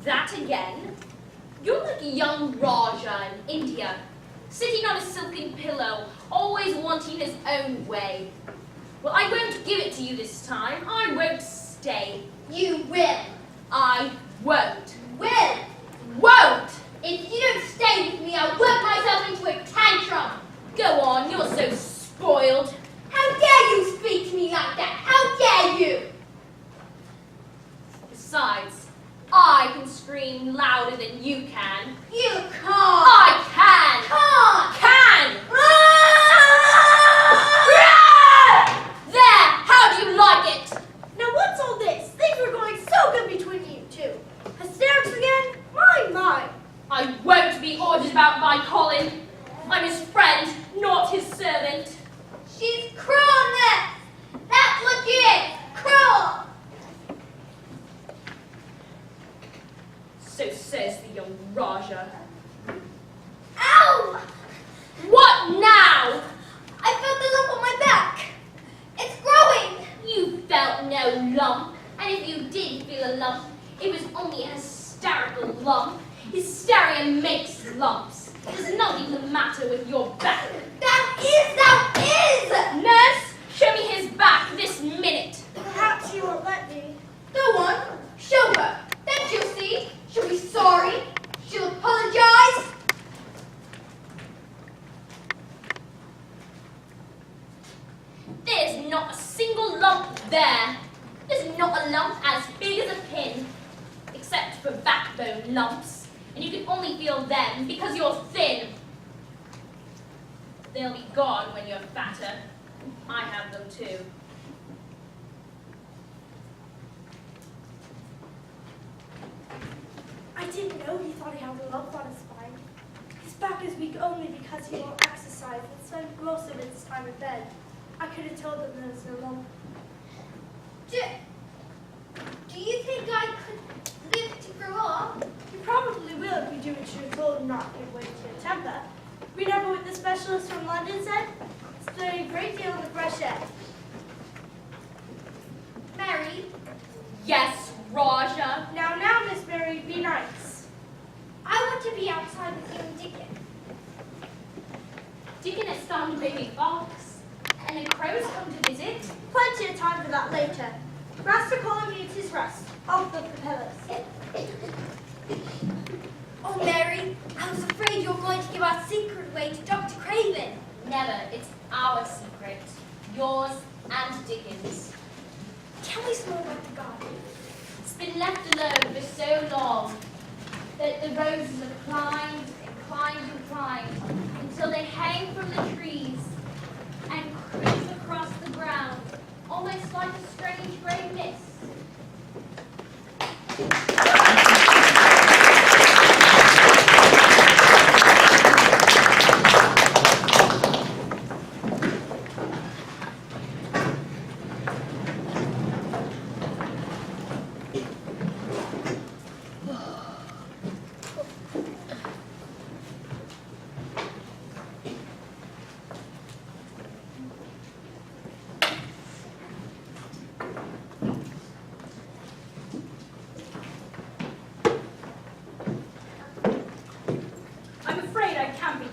That again? You're like a young Raja in India, sitting on a silken pillow, always wanting his own way. Well, I won't give it to you this time. I won't stay. You will. I won't. Will. Won't! If you don't stay with me, I'll work myself into a tantrum. Go on, you're so spoiled. How dare you speak to me like that? How dare you? Besides, I can scream louder than you can. You can't. I can! Can't. Can! Ah! There! How do you like it? Now what's all this? Things were going so good between you two. Hysterics again? My. I won't be ordered about by Colin. I'm his friend, not his servant. She's cruelness. That's what she is. Cruel. So says the young Raja. Ow! What now? I felt the lump on my back. It's growing. You felt no lump, and if you did feel a lump, it was only a hysterical lump. Hysteria makes lumps. There's nothing the matter with your back. That is. Nurse, show me his back this minute. Perhaps she won't let me. Go on. Show her. Then she'll see. She'll be sorry. She'll apologize. There's not a single lump there. There's not a lump as big as a pin, except for backbone lumps. And you can only feel them because you're thin. They'll be gone when you're fatter. I have them too. I didn't know he thought he had a lump on his spine. His back is weak only because he won't exercise and spend most of his time in bed. I could have told him there was no lump. Do you think I could live to grow up? You probably will if you do what you're told and not give way to your temper. Remember what the specialist from London said? Study a great deal in the fresh air. Mary, Yes, Raja. Now, Miss Mary, be nice. I want to be outside with you and Dickon. Dickon has found a baby fox, and the crows come to visit. Plenty of time for that later. Master Colin needs his rest. I'll flip the pillows. Oh, Mary, I was afraid you were going to give our secret away to Dr. Craven. Never. It's our secret. Yours and Dickon's. Tell me some more about the garden. It's been left alone for so long that the roses have climbed and climbed and climbed until they hang from the trees and creep across the ground, almost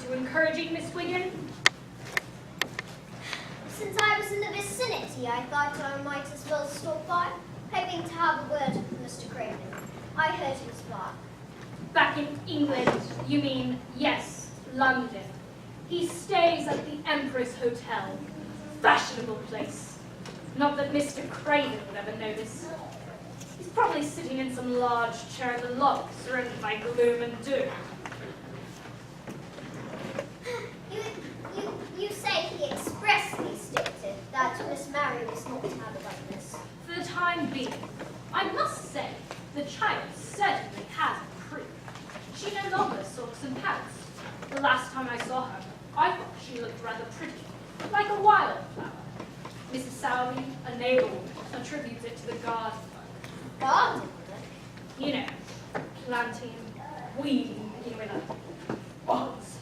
to encouraging Miss Wiggin? Since I was in the vicinity, I thought I might as well stop by, hoping to have a word with Mr. Craven. I heard he was back. Back in England, you mean, yes, London. He stays at the Empress Hotel. Fashionable place. Not that Mr. Craven would ever notice. He's probably sitting in some large chair in the lobby, surrounded by gloom and doom. You say he expressly stated that Miss Mary was not to have a governess. For the time being, I must say, the child certainly has improved. She no longer sulks and pouts. The last time I saw her, I thought she looked rather pretty, like a wildflower. Mrs. Sowerby, a neighborwood, attributes it to the garden bug. Garden? You know, planting, weeding, begin with a bugs.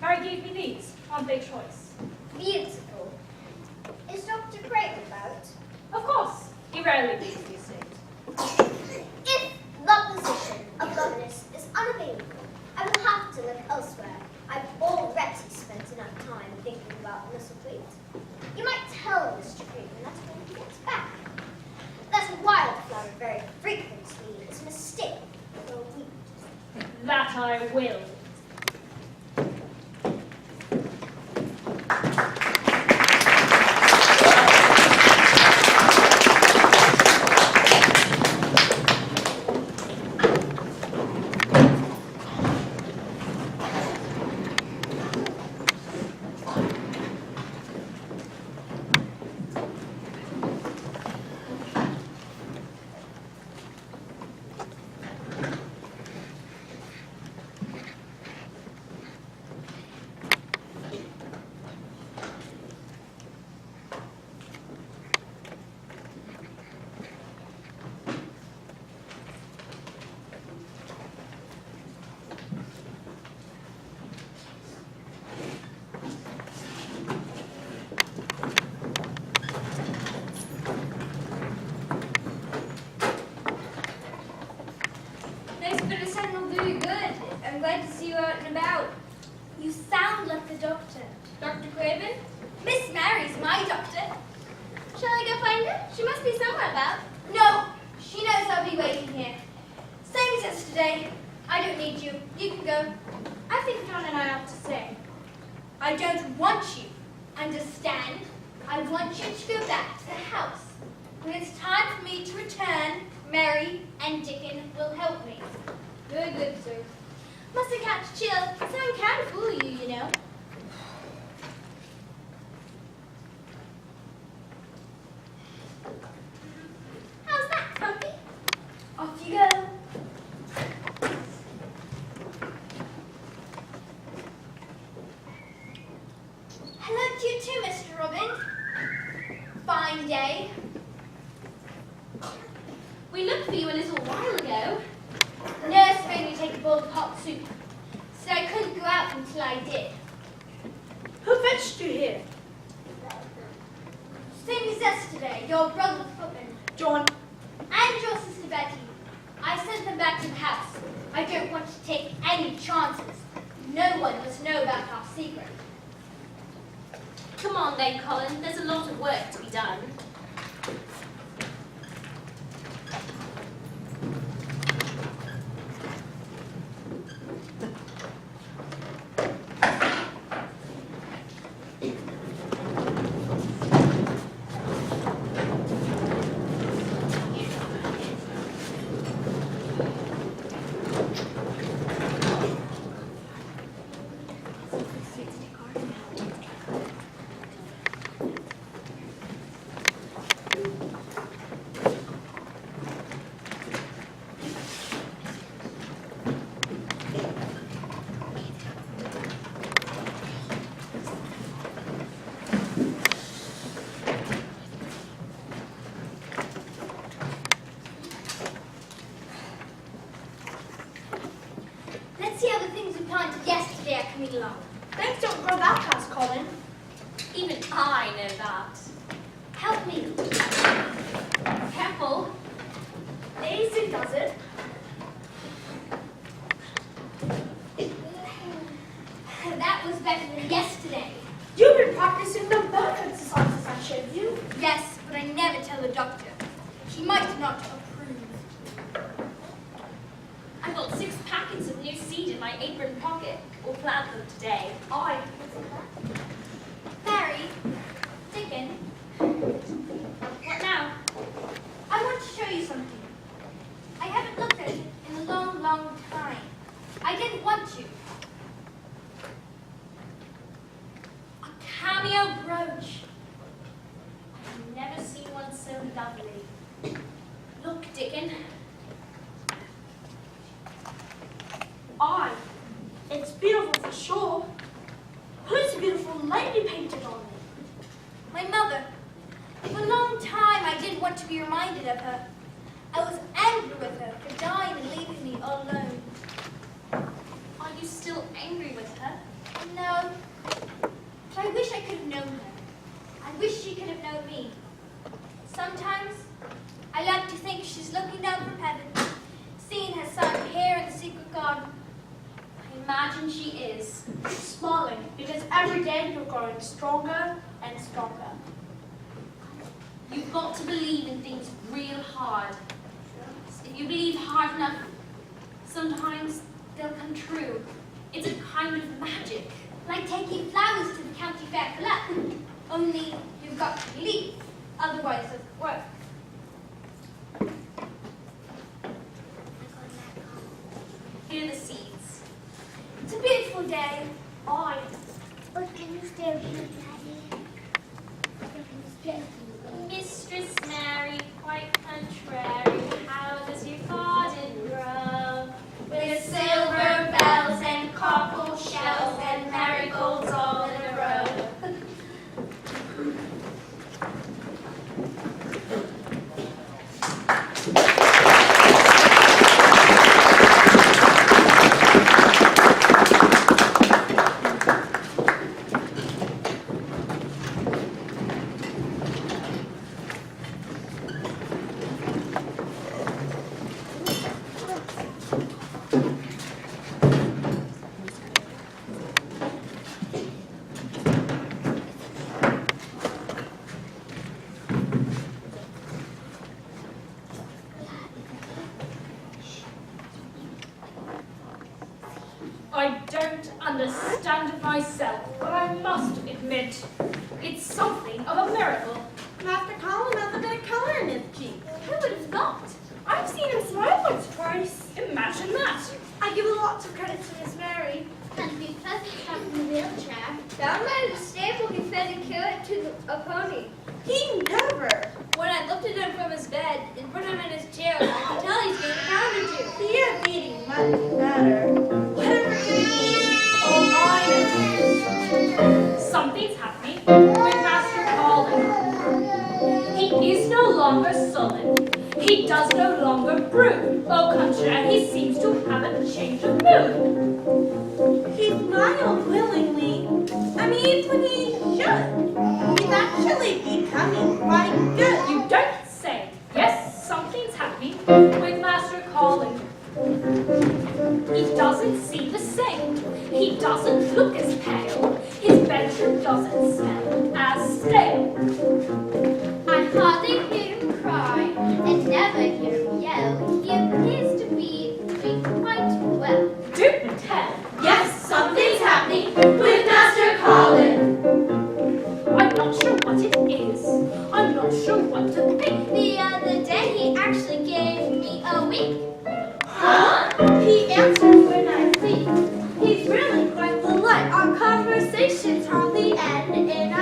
Mary gave me these, on their choice. Beautiful. Is Dr. Craven about? Of course, he rarely leaves the estate. If the position of governess is unavailable, I will have to look elsewhere. I've already spent enough time thinking about Mr. Fleet. You might tell Mr. Craven that when he gets back, that a wildflower very frequently is mistaken for a weed. That I will. I'm glad to see you out and about. You sound like the doctor. Dr. Craven? Miss Mary's my doctor. Shall I go find her? She must be somewhere about. No, she knows I'll be waiting here. Same as yesterday. I don't need you. You can go. I think John and I have to say. I don't want you. Understand? I want you to go back to the house. When it's time for me to return, Mary and Dickon will help me. Very good, sir. Mustn't catch a chill. Someone can fool you, you know. How's that, Pumpy? Off you go. Hello to you too, Mr. Robin. Fine day. We looked for you a little while ago. Nurse made me take a bowl of hot soup. Said I couldn't go out until I did. Who fetched you here? Same as yesterday, your brother the footman, John. and your sister Betty. I sent them back to the house. I don't want to take any chances. No one must know about our secret. Come on then, Colin. There's a lot of work to be done. Let's see how the things we planted yesterday are coming along. Things don't grow that fast, Colin. Even I know that. Help me. Careful. Easy does it. That was better than yesterday. You've been practicing the methods I showed you. Yes, but I never tell the doctor. She might not approve. I got 6 packets of new seed in my apron pocket. We'll plant them today. Mary, Dickon, What now? I want to show you something. I haven't looked at it in a long, long time. I didn't want to. A cameo brooch. I've never seen one so lovely. Look, Dickon. It's beautiful for sure. Who's the beautiful lady painted on it? My mother. For a long time, I didn't want to be reminded of her. I was angry with her for dying and leaving me all alone. Are you still angry with her? No, but I wish I could have known her. I wish she could have known me. Sometimes, I like to think she's looking down from heaven, seeing her son here in the secret garden. I imagine she is. Smiling, because every day you're growing stronger and stronger. You've got to believe in things real hard. If you believe hard enough, sometimes they'll come true. It's a kind of magic. Like taking flowers to the county fair for luck. Only you've got to believe, otherwise it doesn't work. Here are the seeds. It's a beautiful day. But can you stay with me, Daddy? Can you stay with me? Mistress Mary, quite contrary, how does your garden grow? With silver bells and cockle shells and marigolds all in a row. I don't understand it myself, but I must admit, it's something of a miracle. Master Colin has a bit of color in his cheeks. Who would have thought? I've seen him smile once or twice. Imagine that. I give lots of credit to Miss Mary. And be pleasant to have in the wheelchair. Down by the stable, he fed a carrot to a pony. He never. When I looked at him from his bed and put him in his chair, I could tell he's getting pound or two. He is eating much better. Whatever it is, oh, mine is. Something's happening with Master Colin. He is no longer sullen. He does no longer brood. Au contraire, he seems to have a change of mood. He smiled willingly. I mean, when he should. He's actually becoming quite good. You don't say. Yes, something's happening with Master Colin. He doesn't seem the same. He doesn't look as pale. His bedroom doesn't smell as stale. I hardly hear him cry, and never hear him yell. He appears to be doing quite well. Do tell. Yes, something's happening with Master Colin. I'm not sure what it is. I'm not sure what to think. The other day, he actually gave me a wink. Huh? He answers when I speak. He's really quite polite. Our conversations hardly end in a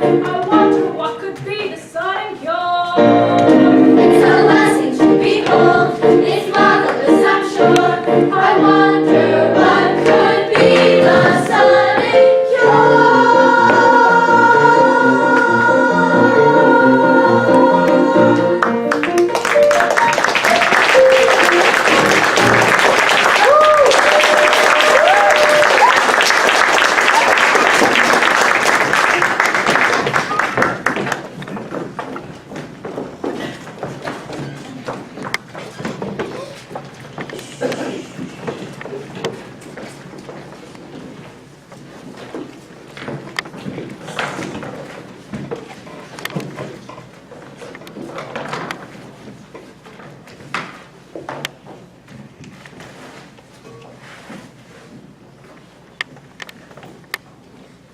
I wonder what could be the sudden cure. It's a blessing to behold. It's marvelous, I'm sure. I wonder what could be the sudden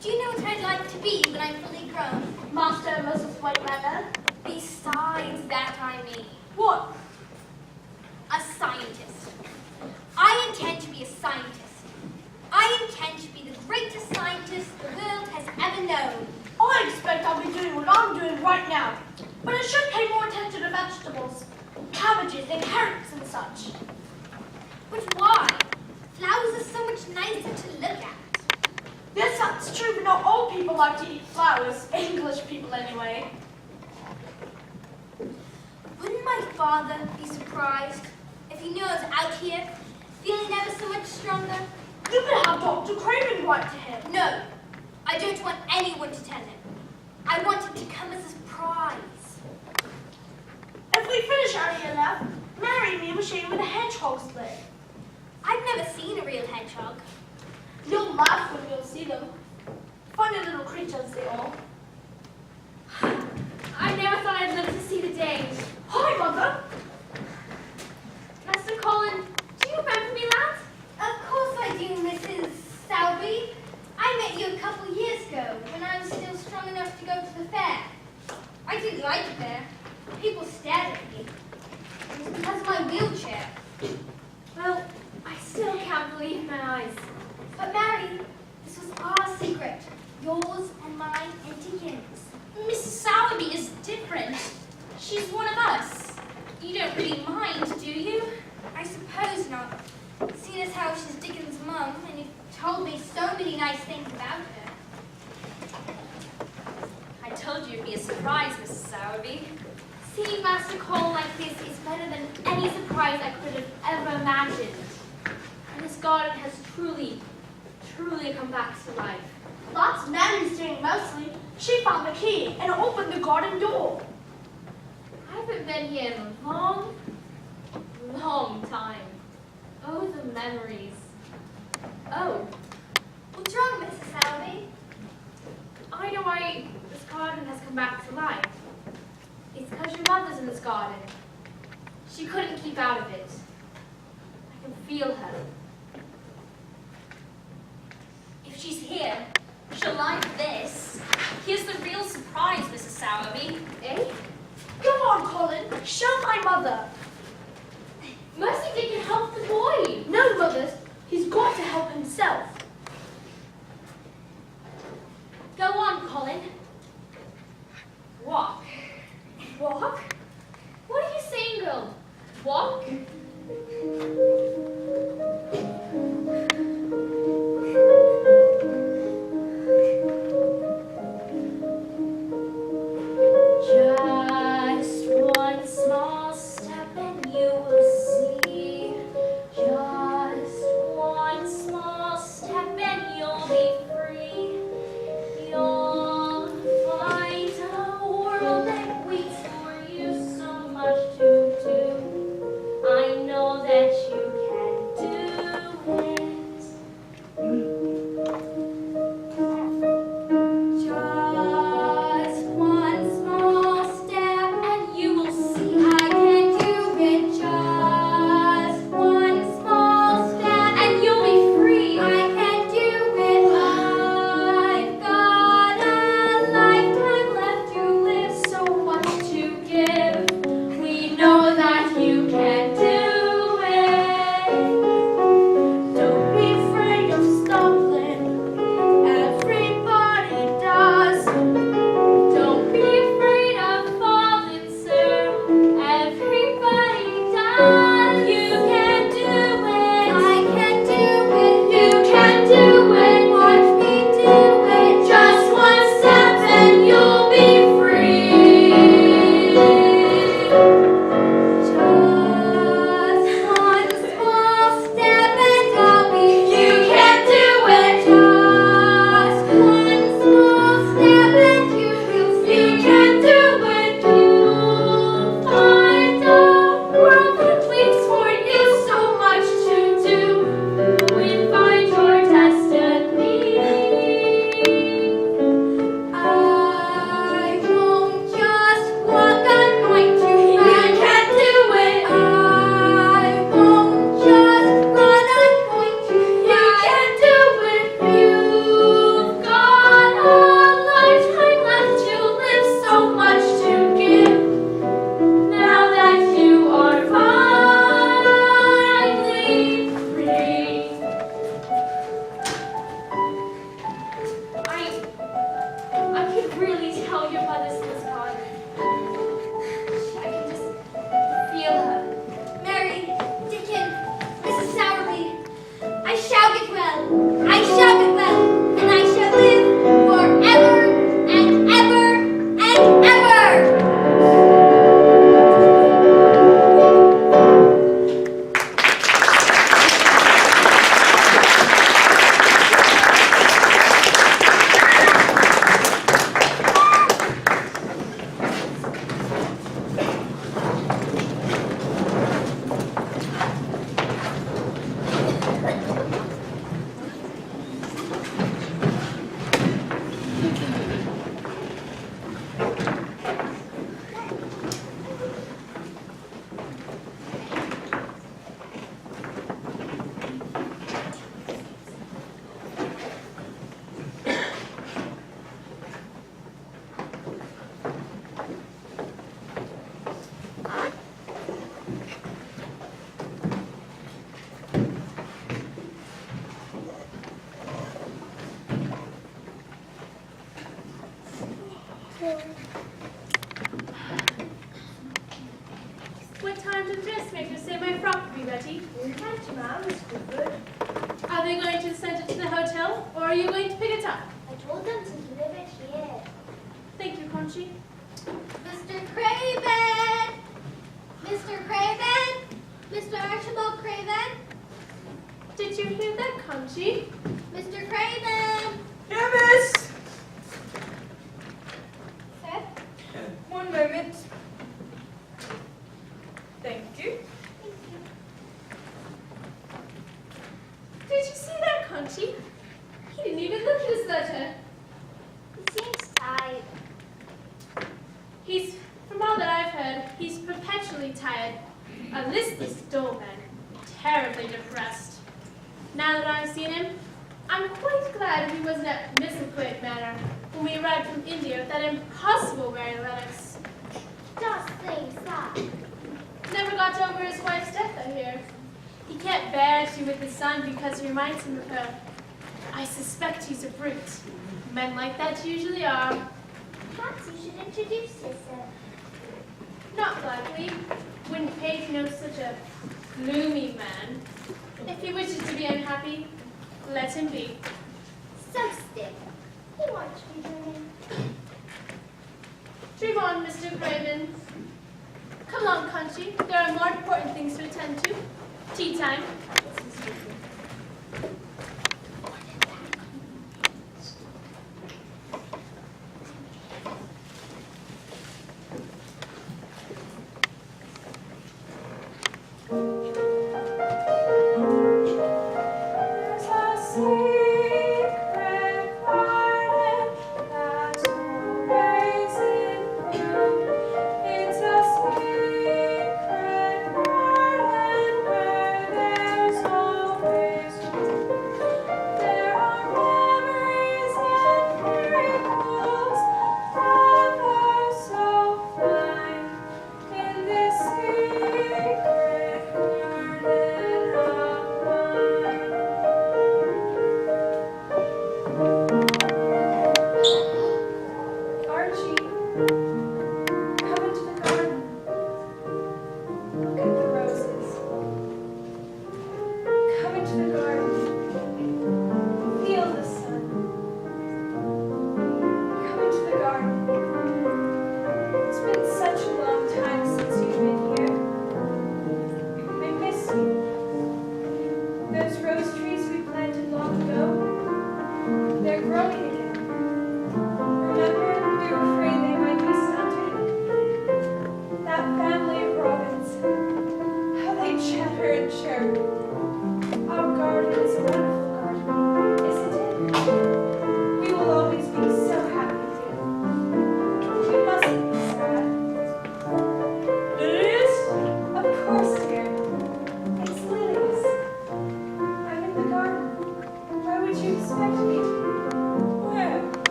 Do you know what I'd like to be when I'm fully grown? Master Mrs. Whiteladder. Besides that, I mean, What? a scientist. I intend to be a scientist. I intend to be the greatest scientist the world has ever known. I expect I'll be doing what I'm doing right now. But I should pay more attention to vegetables. Cabbages and carrots and such. But why? Flowers are so much nicer to look at. Yes, that's true, but not all people like to eat flowers. English people, anyway. Wouldn't my father be surprised if he knew I was out here, feeling ever so much stronger? You could have Dr. Craven write to him. No, I don't want anyone to tell him. I want it to come as a surprise. If we finish our ELF, marry me with Shane with a hedgehog's leg. I've never seen a real hedgehog. You'll laugh when you'll see them. Funny little creatures they are. I never thought I'd live to see the day. Hi, Mother. Master Colin, do you remember me, lad? Of course I do, Mrs. Selby. I met you a couple years ago when I was still strong enough to go to the fair. I didn't like it there. People stared at me. It was because of my wheelchair. Well, I still can't believe my eyes. But Mary, this was our secret. Yours and mine and Deacon's. Miss Sowerby is different. She's one of us. You don't really mind, do you? I suppose not. Seeing as how she's Dickens' mum and you've told me so many nice things about her. I told you it'd be a surprise, Mrs. Sowerby. Seeing Master Cole like this is better than any surprise I could have ever imagined. And this garden has truly come back to life. That's Mary's doing mostly. She found the key and opened the garden door. I haven't been here in a long, long time. Oh, the memories. Oh, What's wrong, Mrs. Selby? I know why this garden has come back to life. It's because your mother's in this garden. She couldn't keep out of it. I can feel her. If she's here, she'll like this. Here's the real surprise, Mrs. Sowerby. Eh? Go on, Colin. Show my mother. Mercy Dick can help the boy. No, Mother. He's got to help himself. Go on, Colin. Walk. Walk? What are you saying, girl? Walk? Just one small step and you will see. Just one small step and you'll be free. You'll find a world that waits for you. how your mother's was gone. I can just feel her. Mary, Dickon, Mrs. Sowerby, I shall get well. I shall get well, and I shall live forever and ever and ever. What time did the dressmaker say my frock would be ready? Are they going to send it to the hotel, or are you going to pick it up? I told them to deliver it here. Thank you, Conchi. Mr. Craven! Mr. Craven! Mr. Archibald Craven! Did you hear that, Conchi? Mr. Craven! Yeah, miss! Sir? One moment. Thank you. Did you see that, Conchi? He didn't even look at his letter. He seems tired. From all that I've heard, he's perpetually tired, a listless, dull man, terribly depressed. Now that I've seen him, I'm quite glad he wasn't at Misselthwaite Manor when we arrived from India with that impossible Mary Lennox. Just think that. Never got over his wife's death, I hear. He can't bear to be with his son because he reminds him of her. I suspect he's a brute. Men like that usually are. Perhaps you should introduce yourself. Not likely. Wouldn't pay to know such a gloomy man. If he wishes to be unhappy, let him be. So stiff. He wants to be dreaming. Dream on, Mr. Craven. Come along, Conchi. There are more important things to attend to. Tea time. They're growing again. Remember, we were afraid they might be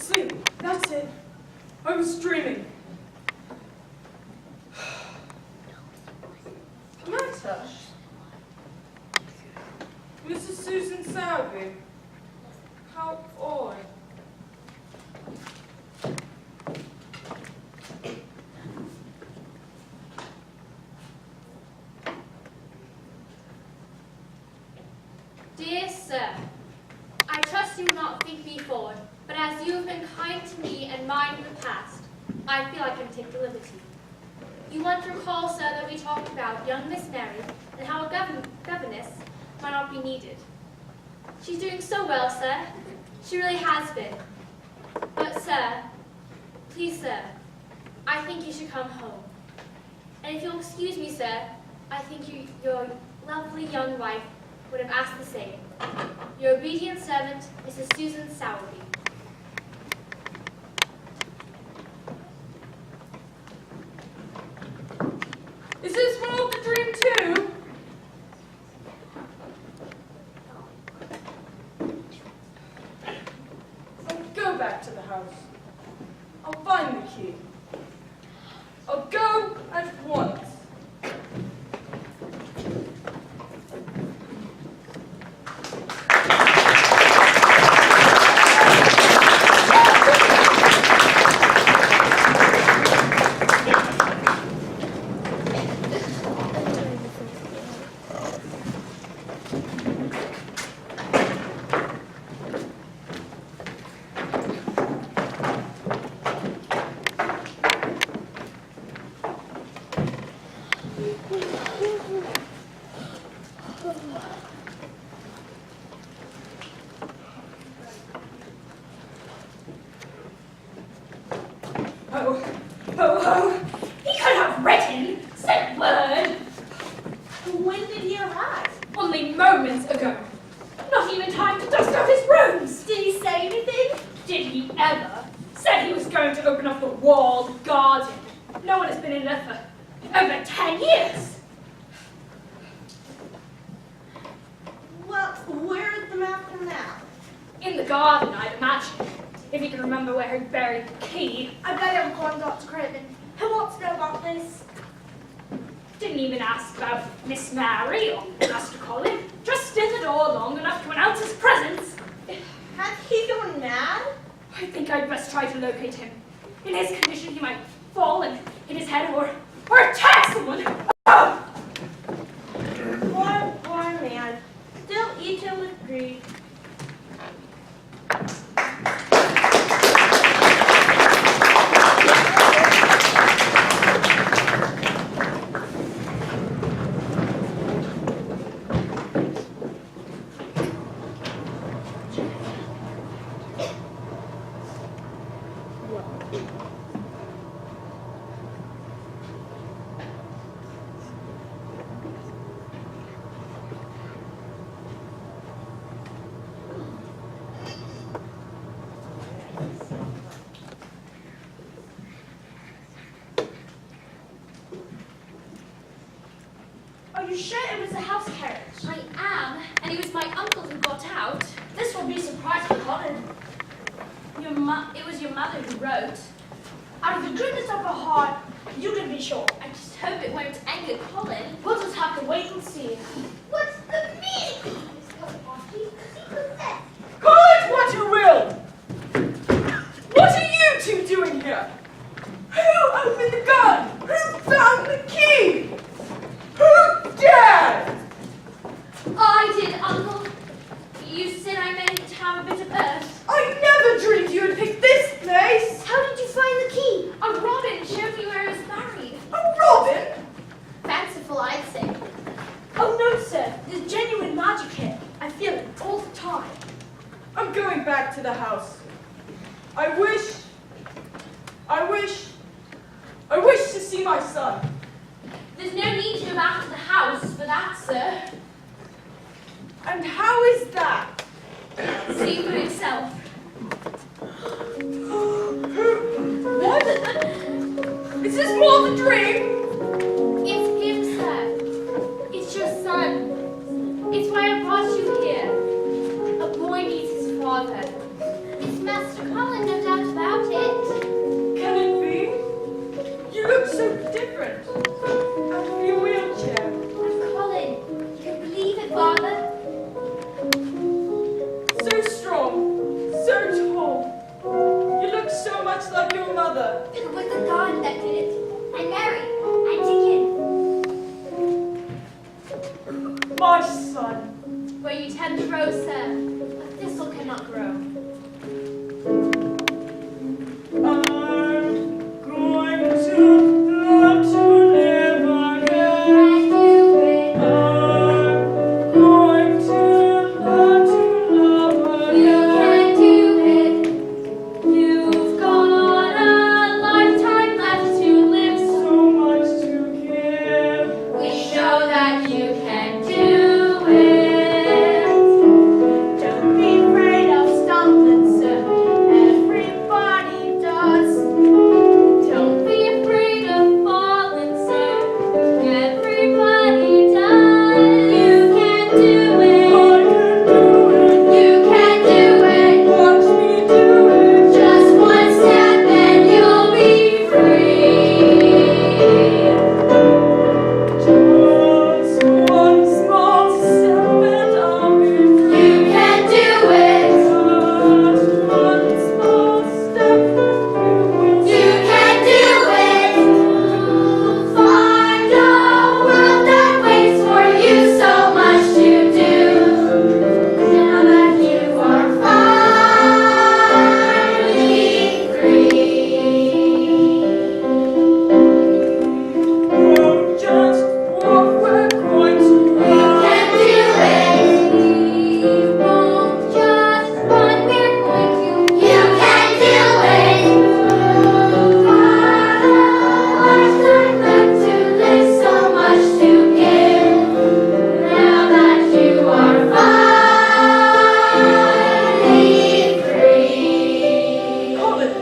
Asleep. That's it. I was dreaming. Matter? Mrs. Susan Sowerby. How odd. Dear Sir, I trust you will not think me forward, but as you have been kind to me and mine in the past, I feel I can take the liberty. You want to recall, sir, that we talked about young Miss Mary and how a governess might not be needed. She's doing so well, sir. She really has been. But, sir, please, sir, I think you should come home. And if you'll excuse me, sir, I think your lovely young wife would have asked the same. Your obedient servant, Mrs. Susan Sowerby. Is this all the dream too? I'll go back to the house. I'll find the key. I'll go at once. Oh, he could have written, said word. When did he arrive? Only moments ago. Not even time to dust out his rooms. Did he say anything? Did he ever? Said he was going to open up the walled garden. No one has been in there for over 10 years. Well, where is the master now? In the garden, I'd imagine. If he can remember where he buried the key. I bet he'll call Dr. Craven. Who wants to know about this? Didn't even ask about Miss Mary or Master Colin. Just stood at the door long enough to announce his presence. Has he gone mad? I think I'd best try to locate him. In his condition, he might fall and hit his head or attack someone. Oh! Poor man. Still eaten with greed. Are you sure it was a house carriage? I am, and it was my uncle who got out. This will be surprising, Colin. It was your mother who wrote. Out of the goodness of her heart, you can be sure. I just hope it won't anger Colin. We'll just have to wait and see. What's the meaning of this, Colin? Call it what you will! What are you two doing here? Who opened the gun? Who found the key? Who dared? I did, Uncle. You said I meant to have a bit of earth. I never dreamed you would pick this place! How did you find the key? A robin showed me where I was married. A robin? Fanciful, I'd say. Oh no, sir. There's genuine magic here. I feel it all the time. I'm going back to the house. I wish to see my son. There's no need to go back to the house for that, sir. And how is that? See for yourself. What? Is this more the dream? It's him, sir. It's your son. It's why I brought you here. A boy needs his father. It's Master Colin, no doubt mother? It was the God that did it. And Mary, and Deacon. My son. Where you tend to grow, sir, a thistle cannot grow. I'm going to love to live again. I'm going to love again. You've got a lifetime left to live, So much to give. we know that you can do it. Don't be afraid of stumbling, sir. Everybody does. Don't be afraid of falling, sir. Everybody does. You can do I it. can do it. You can do it. Watch me do it. Just one step and you'll be free. Just one small step and I'll be free. You can do it. Just one small step and You can do it. Find a world that waits for you, so much to do. Now that you are finally free. Don't just walk, we're going to You run. can do it. We won't just run, we're going to. You can do it. Got a lifetime left to live, so much to give. Now that you are finally free. Colin,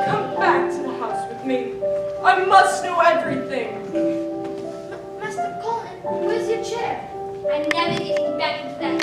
come back to the house with me. I must know everything. Master Colin, where's your chair? I'm never getting back into that